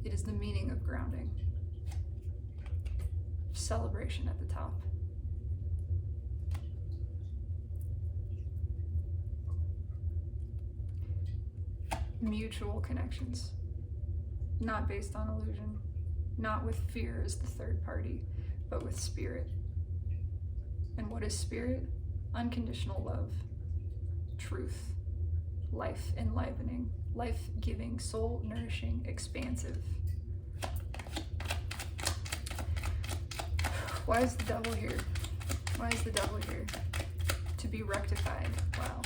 It is the meaning of grounding. Celebration at the top. Mutual connections, not based on illusion, not with fear as the third party, but with spirit. And what is spirit? Unconditional love, truth, life enlivening, life-giving, soul-nourishing, expansive. Why is the devil here? Why is the devil here? To be rectified. Wow.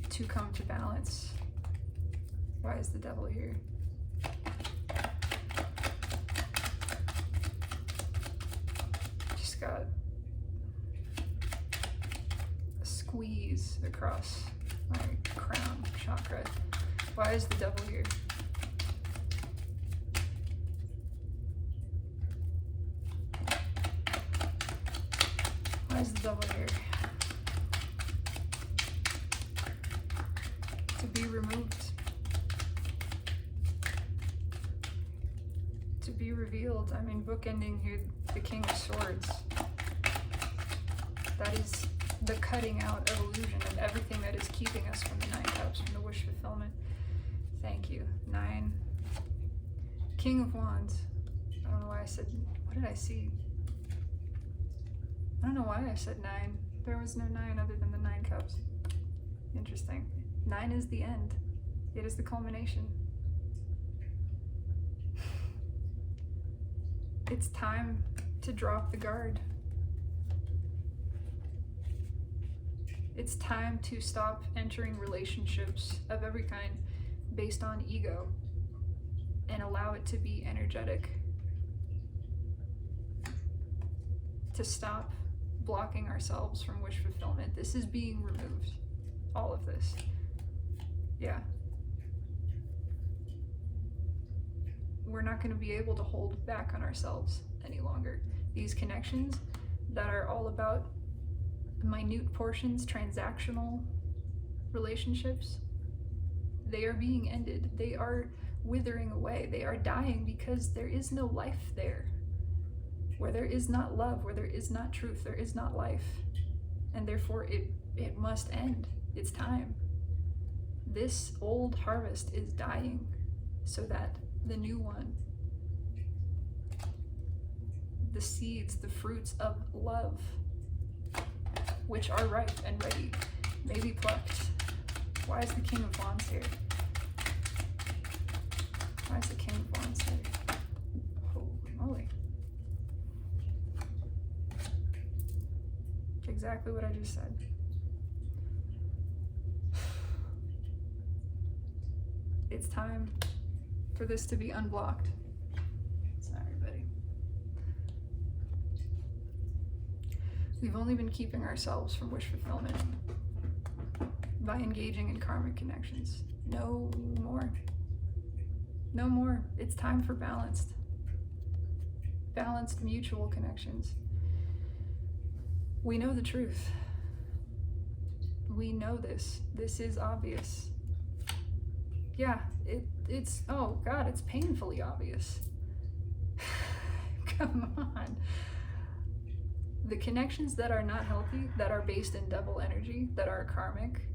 To come to balance. Why is the devil here? Just got a squeeze across my crown chakra. Why is the devil here? Why is the devil here? To be removed. To be revealed. I mean, bookending here, the King of Swords. That is the cutting out of illusion and everything that is keeping us from the 9 cups, from the wish fulfillment. Thank you. 9. King of Wands. I don't know why I said, what did I see? I don't know why I said 9. There was no 9 other than the 9 cups. Interesting. 9 is the end. It is the culmination. It's time to drop the guard. It's time to stop entering relationships of every kind based on ego and allow it to be energetic. To stop blocking ourselves from wish fulfillment. This is being removed. All of this. Yeah. We're not going to be able to hold back on ourselves any longer. These connections that are all about minute portions, transactional relationships, they are being ended. They are withering away. They are dying because there is no life there. Where there is not love, where there is not truth, there is not life. And therefore it must end. It's time. This old harvest is dying so that the new one, the seeds, the fruits of love, which are ripe and ready, may be plucked. Why is the King of Wands here? Why is the King of Wands here? Holy moly. Exactly what I just said. It's time for this to be unblocked. Sorry, buddy. We've only been keeping ourselves from wish fulfillment by engaging in karmic connections. No more. No more. It's time for balanced mutual connections. We know the truth. We know this. This is obvious. Yeah, it's, oh God, it's painfully obvious. Come on. The connections that are not healthy, that are based in devil energy, that are karmic,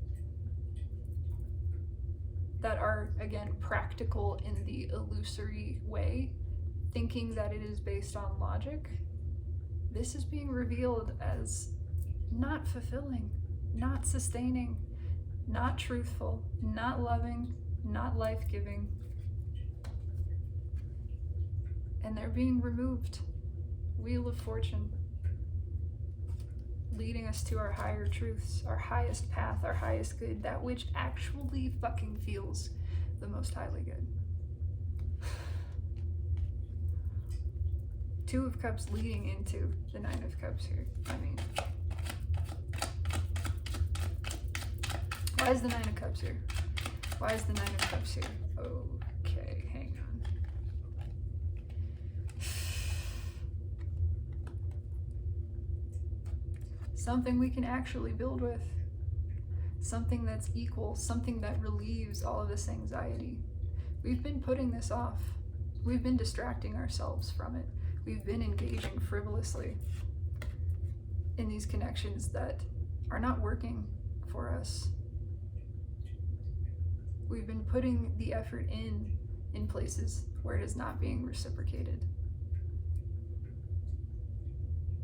that are, again, practical in the illusory way, thinking that it is based on logic, this is being revealed as not fulfilling, not sustaining, not truthful, not loving, not life-giving. And they're being removed. Wheel of Fortune. Leading us to our higher truths, our highest path, our highest good, that which actually fucking feels the most highly good. 2 of Cups leading into the 9 of Cups here. I mean, why is the 9 of Cups here? Why is the 9 of Cups here? Okay, hang on. Something we can actually build with. Something that's equal, something that relieves all of this anxiety. We've been putting this off. We've been distracting ourselves from it. We've been engaging frivolously in these connections that are not working for us. We've been putting the effort in in places where it is not being reciprocated.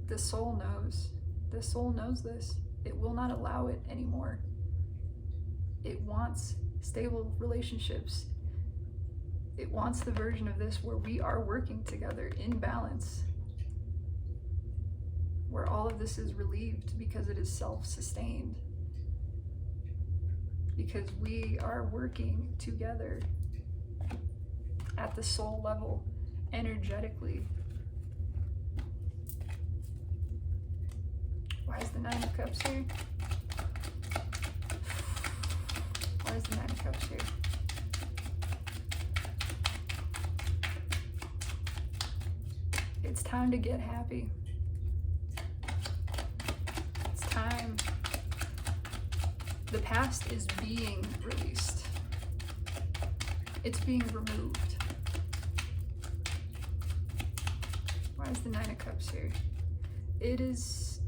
The soul knows. The soul knows this. It will not allow it anymore. It wants stable relationships. It wants the version of this where we are working together in balance, where all of this is relieved because it is self-sustained, because we are working together at the soul level, energetically. Why is the Nine of Cups here? Why is the Nine of Cups here? It's time to get happy. It's time. The past is being released. It's being removed. Why is the Nine of Cups here? It is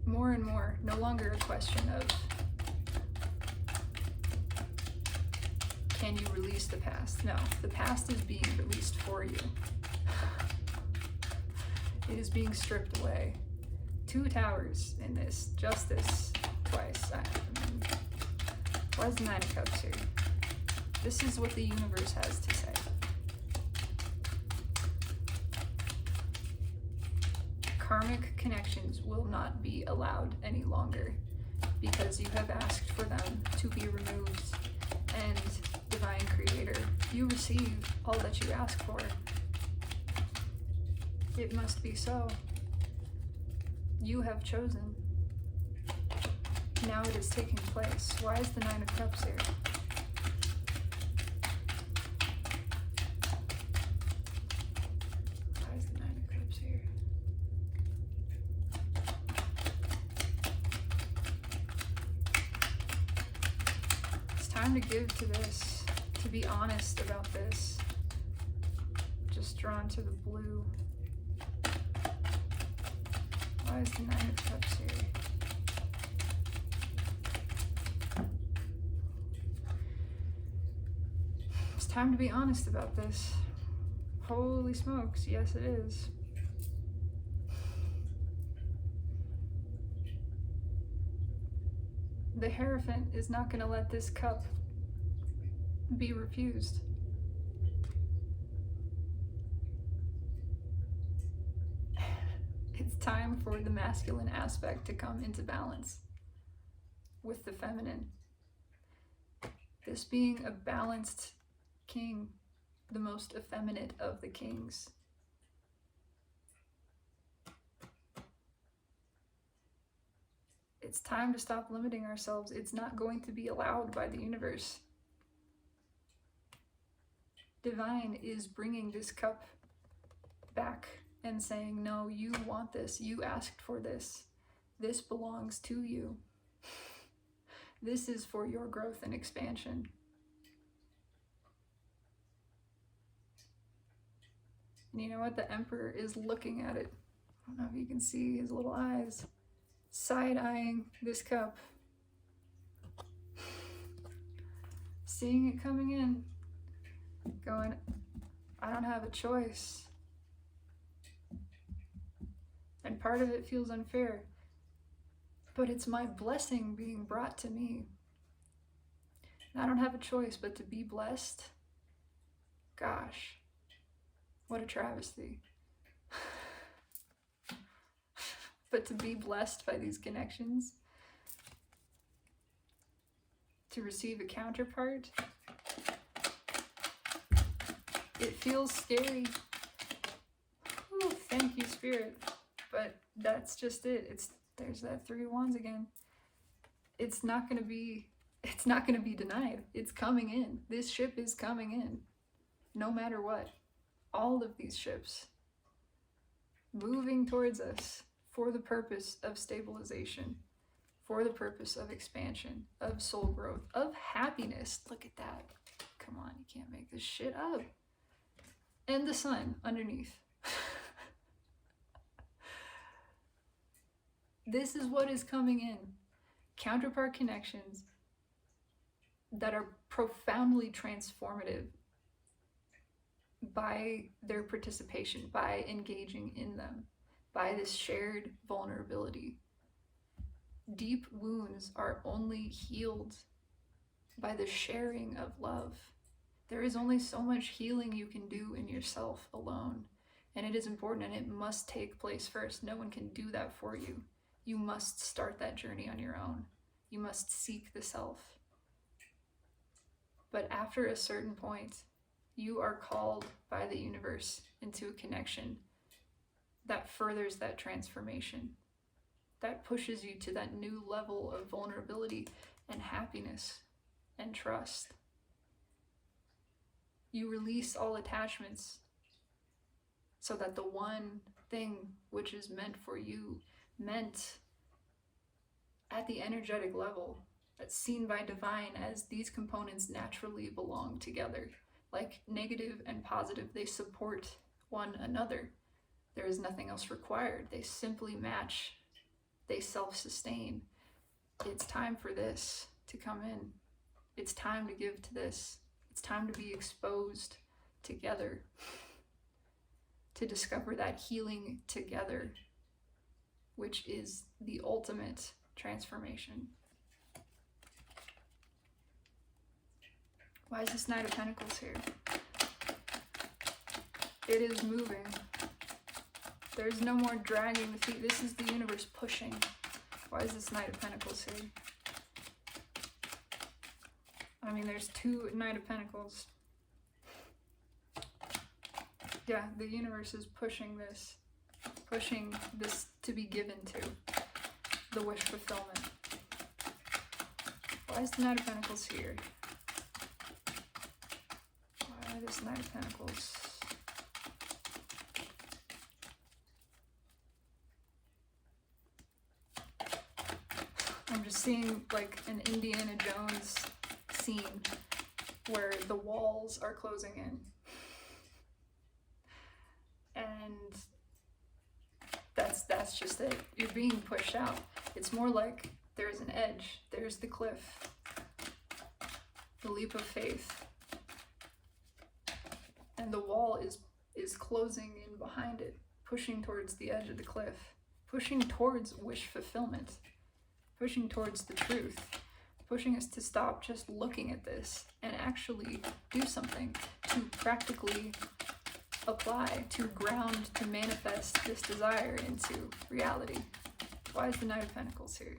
more and more no longer a question of, can you release the past? No, the past is being released for you. It is being stripped away. 2 towers in this, justice twice. Why is the Nine of Cups here? This is what the universe has to say. Karmic connections will not be allowed any longer because you have asked for them to be removed. And Divine Creator, you receive all that you ask for. It must be so. You have chosen. Now it is taking place. Why is the Nine of Cups here? Why is the Nine of Cups here? It's time to give to this, to be honest about this. Just drawn to the blue. Why is the Nine of Cups here? It's time to be honest about this. Holy smokes, yes it is. The Hierophant is not going to let this cup be refused. It's time for the masculine aspect to come into balance with the feminine. This being a balanced king, the most effeminate of the kings. It's time to stop limiting ourselves. It's not going to be allowed by the universe. Divine is bringing this cup back and saying, no, you want this. You asked for this. This belongs to you. This is for your growth and expansion. And you know what? The Emperor is looking at it. I don't know if you can see his little eyes. Side-eyeing this cup. Seeing it coming in. Going, I don't have a choice. And part of it feels unfair, but it's my blessing being brought to me. And I don't have a choice but to be blessed. Gosh, what a travesty. But to be blessed by these connections, to receive a counterpart, it feels scary. Ooh, thank you, Spirit. But that's just it. There's that 3 of Wands again. It's not gonna be denied. It's coming in. This ship is coming in. No matter what. All of these ships moving towards us for the purpose of stabilization, for the purpose of expansion, of soul growth, of happiness. Look at that. Come on, you can't make this shit up. And the sun underneath. This is what is coming in. Counterpart connections that are profoundly transformative by their participation, by engaging in them, by this shared vulnerability. Deep wounds are only healed by the sharing of love. There is only so much healing you can do in yourself alone, and it is important, and it must take place first. No one can do that for you. You must start that journey on your own. You must seek the self. But after a certain point, you are called by the universe into a connection that furthers that transformation, that pushes you to that new level of vulnerability and happiness and trust. You release all attachments so that the one thing which is meant for you, meant at the energetic level, that's seen by divine as these components naturally belong together. Like negative and positive, they support one another. There is nothing else required. They simply match. They self-sustain. It's time for this to come in. It's time to give to this. It's time to be exposed together, to discover that healing together, which is the ultimate transformation. Why is this Knight of Pentacles here? It is moving. There's no more dragging the feet. This is the universe pushing. Why is this Knight of Pentacles here? I mean, there's two Knight of Pentacles. Yeah, the universe is pushing this to be given to. The wish fulfillment. Why is the Knight of Pentacles here? Why this Knight of Pentacles? I'm just seeing like an Indiana Jones scene where the walls are closing in. And that's just it. You're being pushed out. It's more like there's an edge. There's the cliff. The leap of faith. And the wall is closing in behind it, pushing towards the edge of the cliff, pushing towards wish fulfillment, pushing towards the truth, pushing us to stop just looking at this and actually do something to practically apply, to ground, to manifest this desire into reality. Why is the Knight of Pentacles here?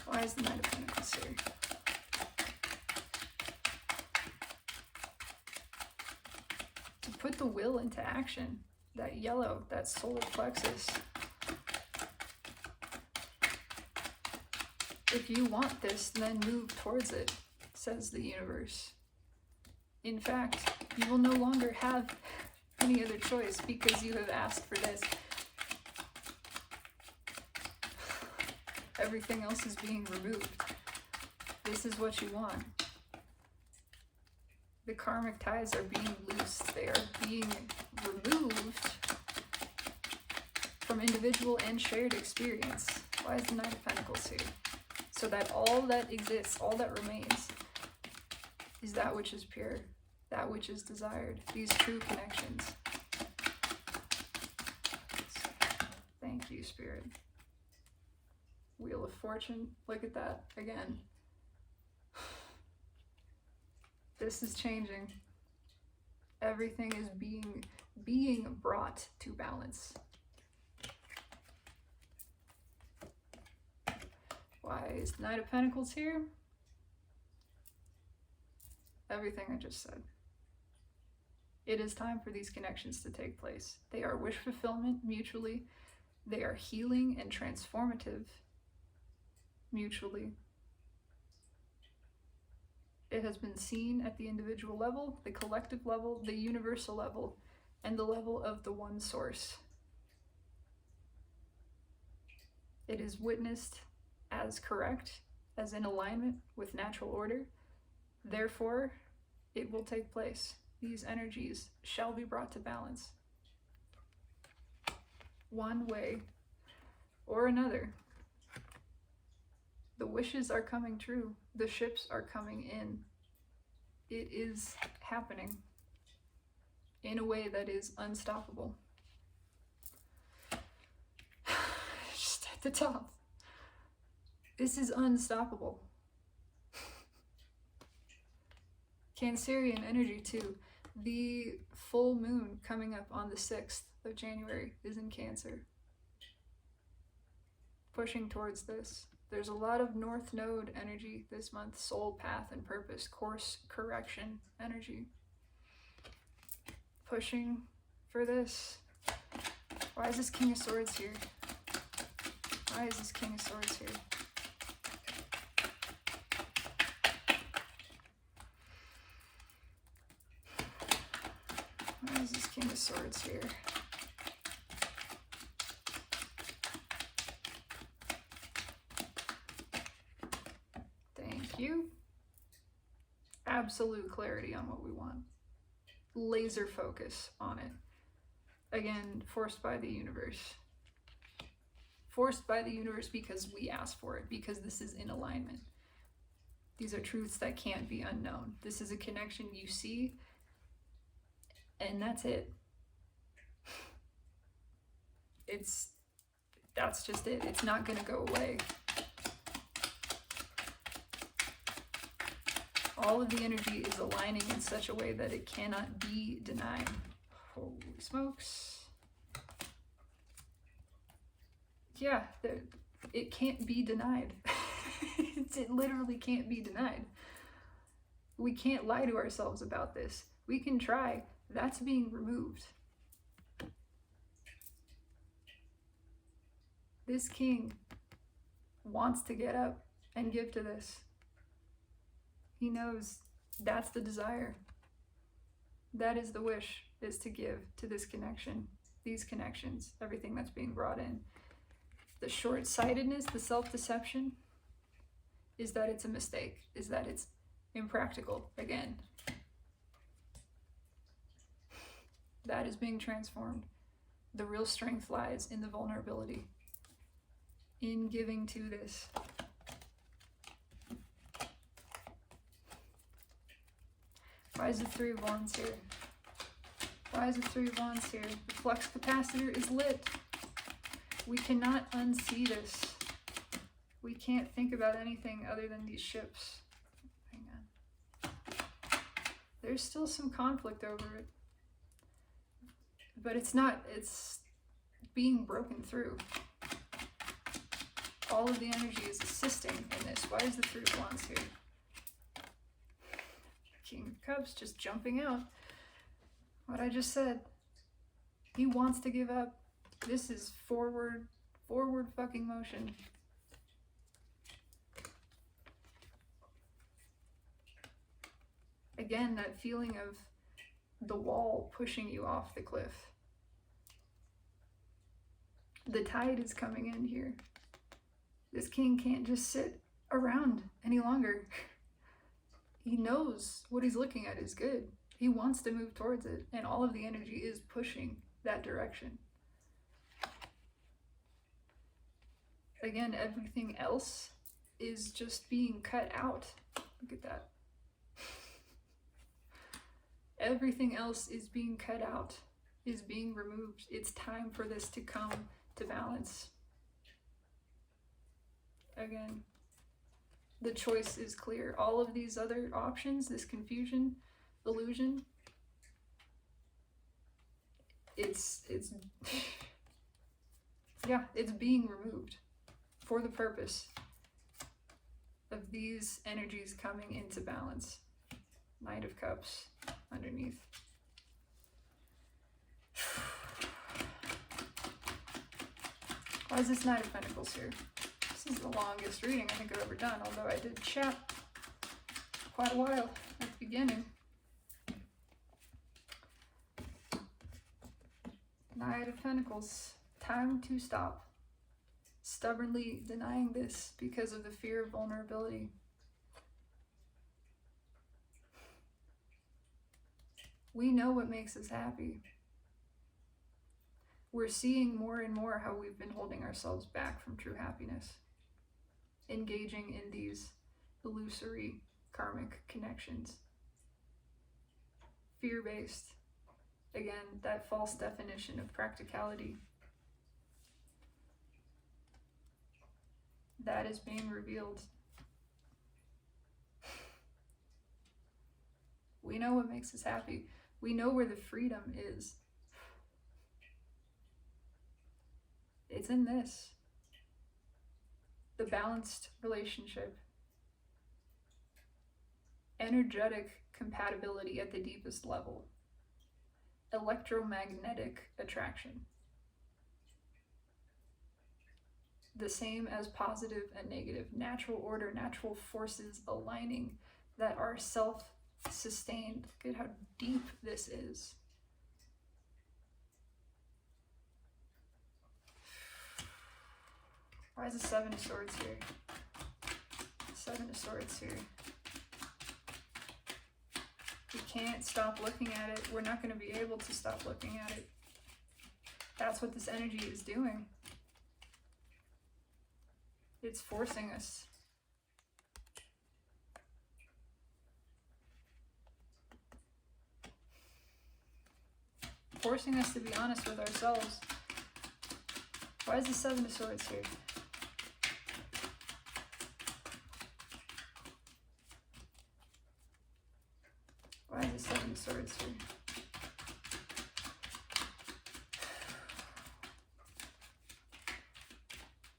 Why is the Knight of Pentacles here? To put the will into action. That yellow, that solar plexus. If you want this, then move towards it, says the universe. In fact, you will no longer have any other choice because you have asked for this. Everything else is being removed. This is what you want. The karmic ties are being loosed. They are being removed from individual and shared experience. Why is the Knight of Pentacles here? So that all that exists, all that remains, is that which is pure, that which is desired, these true connections. Thank you, Spirit. Wheel of Fortune, look at that again. This is changing. Everything is being brought to balance. Why is the Knight of Pentacles here? Everything I just said. It is time for these connections to take place. They are wish fulfillment mutually. They are healing and transformative mutually. It has been seen at the individual level, the collective level, the universal level, and the level of the one source. It is witnessed as correct, as in alignment with natural order. Therefore, it will take place. These energies shall be brought to balance. One way or another. The wishes are coming true. The ships are coming in. It is happening in a way that is unstoppable. Just at the top. This is unstoppable. Cancerian energy too. The full moon coming up on the 6th of January is in Cancer. Pushing towards this. There's a lot of North Node energy this month. Soul, path, and purpose. Course correction energy. Pushing for this. Why is this King of Swords here? Why is this King of Swords here? Why is this King of Swords here? Thank you. Absolute clarity on what we want. Laser focus on it. Again, forced by the universe. Forced by the universe because we asked for it, because this is in alignment. These are truths that can't be unknown. This is a connection you see, and that's it. That's just it. It's not gonna go away. All of the energy is aligning in such a way that it cannot be denied. Holy smokes. Yeah, it can't be denied. It literally can't be denied. We can't lie to ourselves about this. We can try. That's being removed. This king wants to get up and give to this. He knows that's the desire. That is the wish, is to give to this connection, these connections, everything that's being brought in. The short-sightedness, the self-deception, is that it's a mistake, is that it's impractical again. That is being transformed. The real strength lies in the vulnerability, in giving to this. Why is the Three of Wands here? Why is the Three of Wands here? The flux capacitor is lit. We cannot unsee this. We can't think about anything other than these ships. Hang on. There's still some conflict over it. But it's not, it's being broken through. All of the energy is assisting in this. Why is the Three of Wands here? King of Cups just jumping out. What I just said. He wants to give up. This is forward fucking motion. Again, that feeling of the wall pushing you off the cliff. The tide is coming in here. This king can't just sit around any longer. He knows what he's looking at is good. He wants to move towards it, and all of the energy is pushing that direction. Again, everything else is just being cut out. Look at that. Everything else is being cut out, is being removed. It's time for this to come to balance. Again, the choice is clear. All of these other options, this confusion, illusion, it's yeah, it's being removed for the purpose of these energies coming into balance. Knight of Cups underneath. Why is this Knight of Pentacles here? This is the longest reading I think I've ever done, although I did chat quite a while at the beginning. Knight of Pentacles. Time to stop. Stubbornly denying this because of the fear of vulnerability. We know what makes us happy. We're seeing more and more how we've been holding ourselves back from true happiness. Engaging in these illusory karmic connections. fear-based. Again, that false definition of practicality. That is being revealed. We know what makes us happy. We know where the freedom is. It's in this. The balanced relationship. Energetic compatibility at the deepest level. Electromagnetic attraction. The same as positive and negative. Natural order, natural forces aligning that are self-sustained. Look at how deep this is. Why is the Seven of Swords here? Seven of Swords here. We can't stop looking at it. We're not going to be able to stop looking at it. That's what this energy is doing. It's forcing us. Forcing us to be honest with ourselves. Why is the Seven of Swords here? Why is the Seven of Swords here?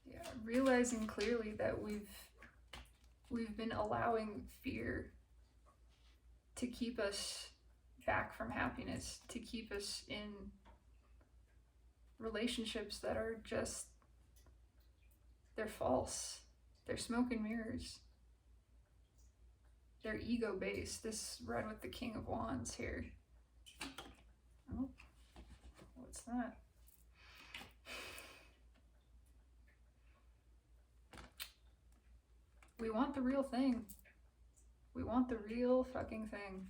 Yeah, realizing clearly that we've been allowing fear to keep us back from happiness, to keep us in relationships that are just, they're false. They're smoke and mirrors. They're ego-based. This red with the King of Wands here. Oh, what's that? We want the real thing. We want the real fucking thing.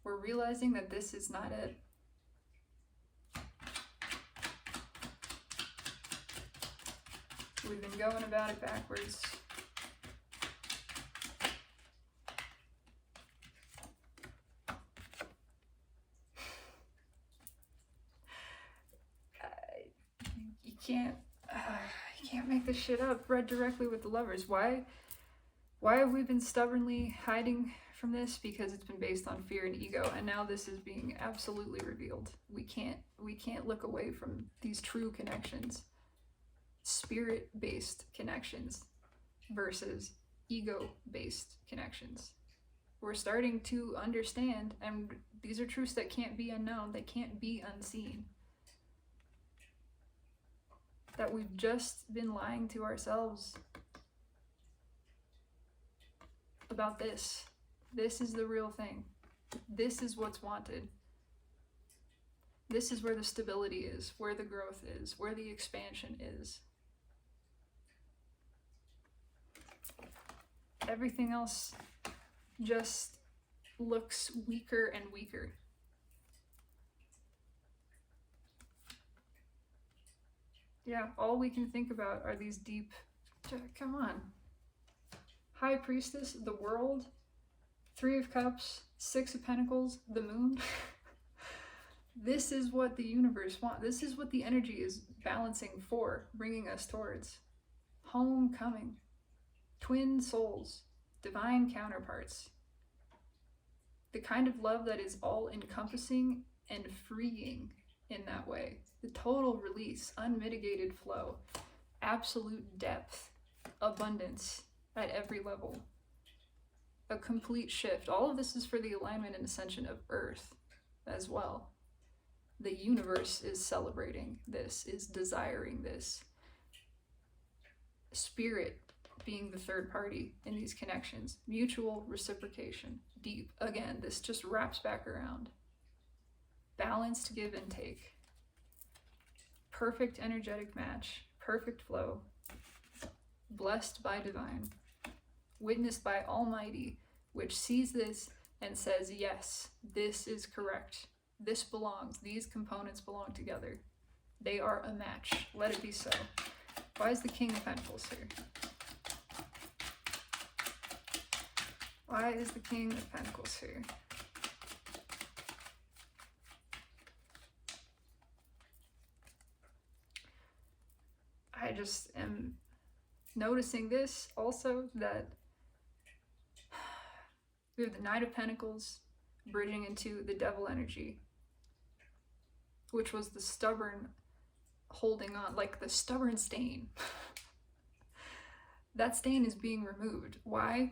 We're realizing that this is not it. We've been going about it backwards. You can't make this shit up. Read directly with the Lovers. Why have we been stubbornly hiding from this? Because it's been based on fear and ego, and now this is being absolutely revealed. We can't look away from these true connections. Spirit-based connections versus ego-based connections. We're starting to understand, and these are truths that can't be unknown, they can't be unseen. That we've just been lying to ourselves about this. This is the real thing. This is what's wanted. This is where the stability is, where the growth is, where the expansion is. Everything else just looks weaker and weaker. Yeah, all we can think about are these deep, come on. High Priestess, the World, Three of Cups, Six of Pentacles, the Moon. This is what the universe wants. This is what the energy is balancing for, bringing us towards. Homecoming, twin souls, divine counterparts. The kind of love that is all-encompassing and freeing in that way. The total release, unmitigated flow, absolute depth, abundance at every level. A complete shift. All of this is for the alignment and ascension of Earth as well. The universe is celebrating this, is desiring this. Spirit being the third party in these connections. Mutual reciprocation. Deep. Again, this just wraps back around. Balanced give and take. Perfect energetic match. Perfect flow. Blessed by divine. Witnessed by Almighty, which sees this and says, yes, this is correct. This belongs. These components belong together. They are a match. Let it be so. Why is the King of Pentacles here? Why is the King of Pentacles here? just am noticing this also, that we have the Knight of Pentacles bridging into the Devil energy, which was the stubborn holding on, like the stubborn stain. That stain is being removed. Why?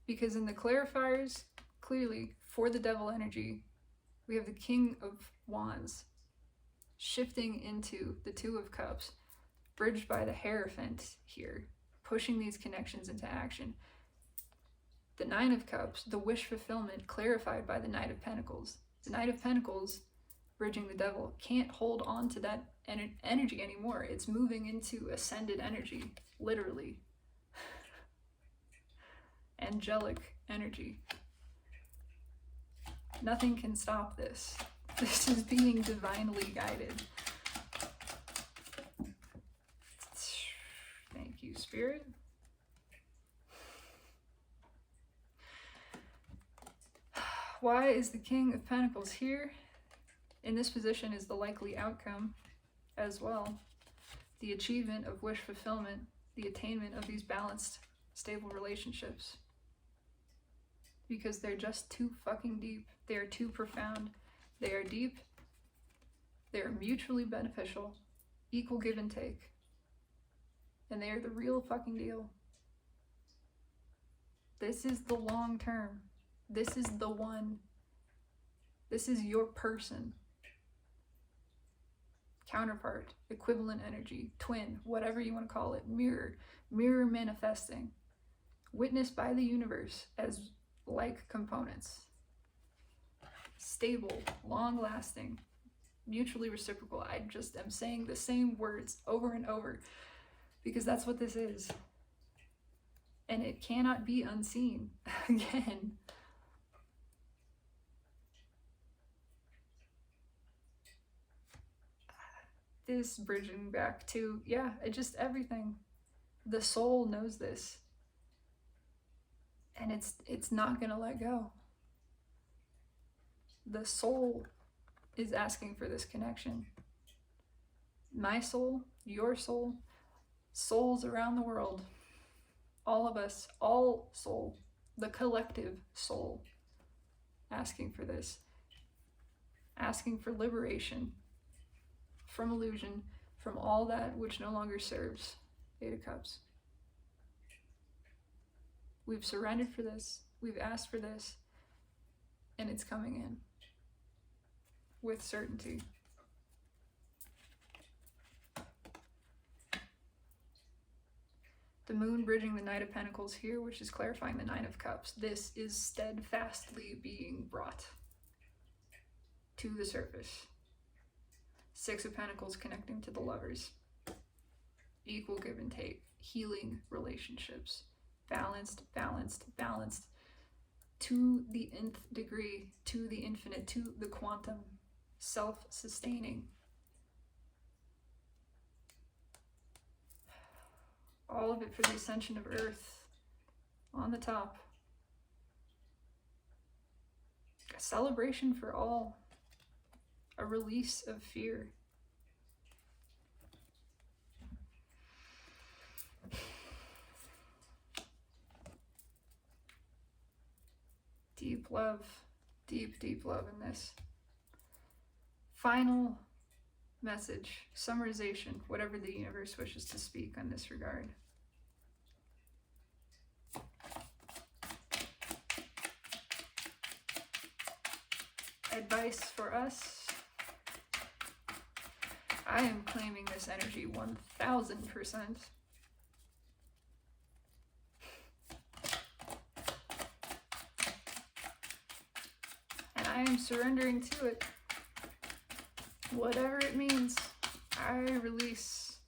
Because in the clarifiers, clearly, for the Devil energy, we have the King of Wands shifting into the Two of Cups, bridged by the Hierophant here, pushing these connections into action. The Nine of Cups, the wish fulfillment, clarified by the Knight of Pentacles. The Knight of Pentacles, bridging the Devil, can't hold on to that energy anymore. It's moving into ascended energy, literally. Angelic energy. Nothing can stop this. This is being divinely guided. Thank you, Spirit. Why is the King of Pentacles here? In this position is the likely outcome as well. The achievement of wish fulfillment, the attainment of these balanced, stable relationships. Because they're just too fucking deep. They are too profound. They are deep. They are mutually beneficial. Equal give and take. And they are the real fucking deal. This is the long term. This is the one. This is your person. Counterpart, equivalent energy, twin, whatever you want to call it, mirror, mirror manifesting, witnessed by the universe as like components, stable, long-lasting, mutually reciprocal. I just am saying the same words over and over because that's what this is. And it cannot be unseen. Again, this bridging back to, yeah, just everything. The soul knows this. And it's not gonna let go. The soul is asking for this connection. My soul, your soul, souls around the world, all of us, all soul, the collective soul, asking for this, asking for liberation from illusion, from all that which no longer serves. Eight of Cups. We've surrendered for this, we've asked for this, and it's coming in with certainty. The Moon bridging the Knight of Pentacles here, which is clarifying the Nine of Cups. This is steadfastly being brought to the surface. Six of Pentacles connecting to the Lovers. Equal give and take. Healing relationships. Balanced, balanced, balanced. To the nth degree, to the infinite, to the quantum. Self-sustaining. All of it for the ascension of Earth on the top. A celebration for all. A release of fear. Deep love, deep, deep love in this. Final message, summarization, whatever the universe wishes to speak on this regard. Advice for us. I am claiming this energy 1000%. And I am surrendering to it. Whatever it means, I release.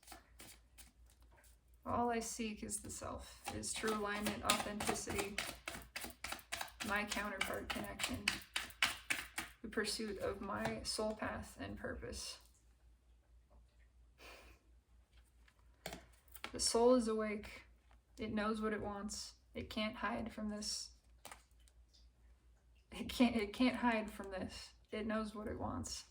All I seek is the self, is true alignment, authenticity, my counterpart connection, the pursuit of my soul path and purpose. The soul is awake. It knows what it wants. It can't hide from this. It can't hide from this. It knows what it wants.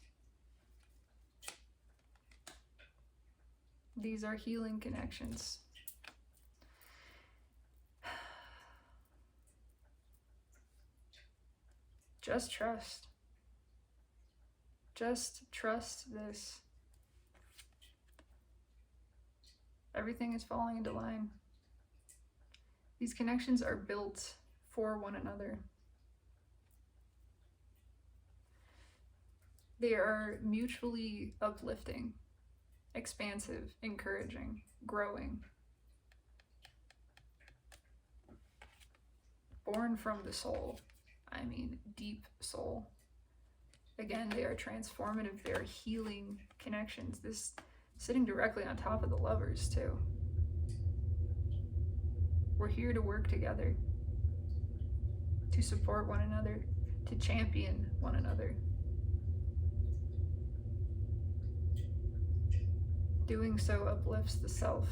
These are healing connections. Just trust. Just trust this. Everything is falling into line. These connections are built for one another. They are mutually uplifting, expansive, encouraging, growing. Born from the soul. I mean, deep soul. Again, they are transformative, they are healing connections. This sitting directly on top of the lovers, too. We're here to work together, to support one another, to champion one another. Doing so uplifts the self,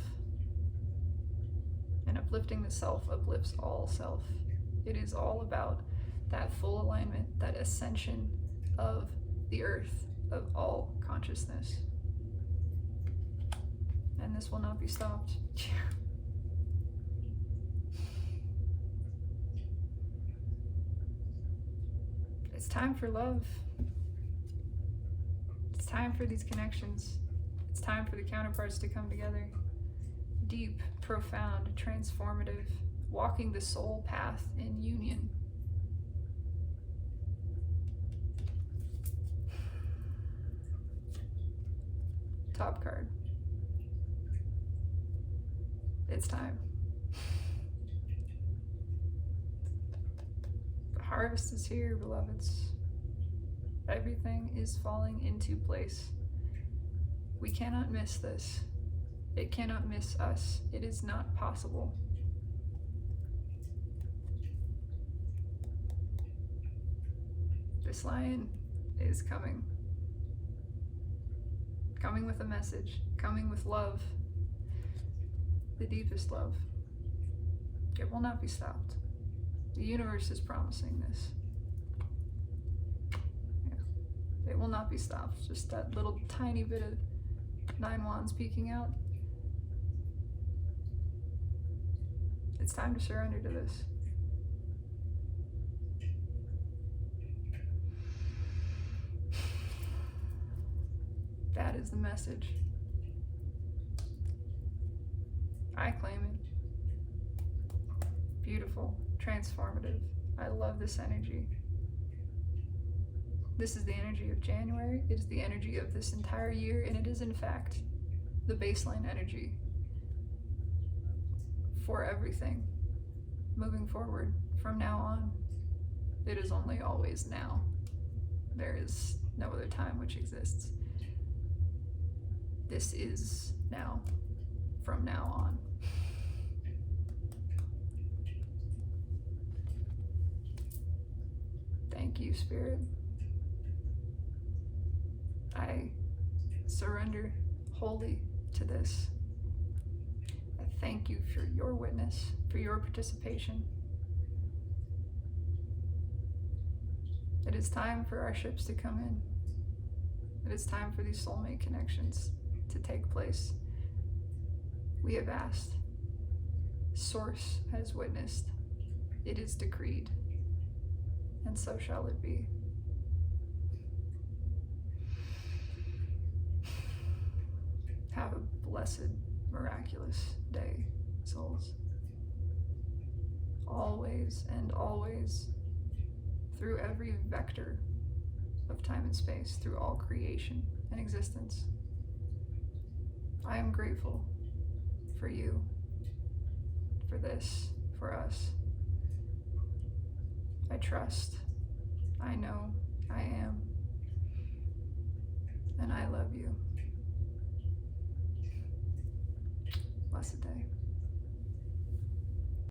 and uplifting the self uplifts all self. It is all about that full alignment, that ascension of the earth, of all consciousness. And this will not be stopped. It's time for love. It's time for these connections. It's time for the counterparts to come together. Deep, profound, transformative, walking the soul path in union. Top card. It's time. The harvest is here, beloveds. Everything is falling into place. We cannot miss this. It cannot miss us. It is not possible. This lion is coming. Coming with a message. Coming with love. The deepest love. It will not be stopped. The universe is promising this. Yeah. It will not be stopped. Just that little tiny bit of 9 wands peeking out. It's time to surrender to this. That is the message. I claim it. Beautiful, transformative. I love this energy. This is the energy of January. It is the energy of this entire year, and it is in fact the baseline energy for everything moving forward from now on. It is only always now. There is no other time which exists. This is now, from now on. Thank you, Spirit. I surrender wholly to this. I thank you for your witness, for your participation. It is time for our ships to come in. It is time for these soulmate connections to take place. We have asked. Source has witnessed. It is decreed. And so shall it be. Have a blessed, miraculous day, souls. Always and always, through every vector of time and space, through all creation and existence. I am grateful for you, for this, for us. I trust, I know, I am, and I love you. Blessed day.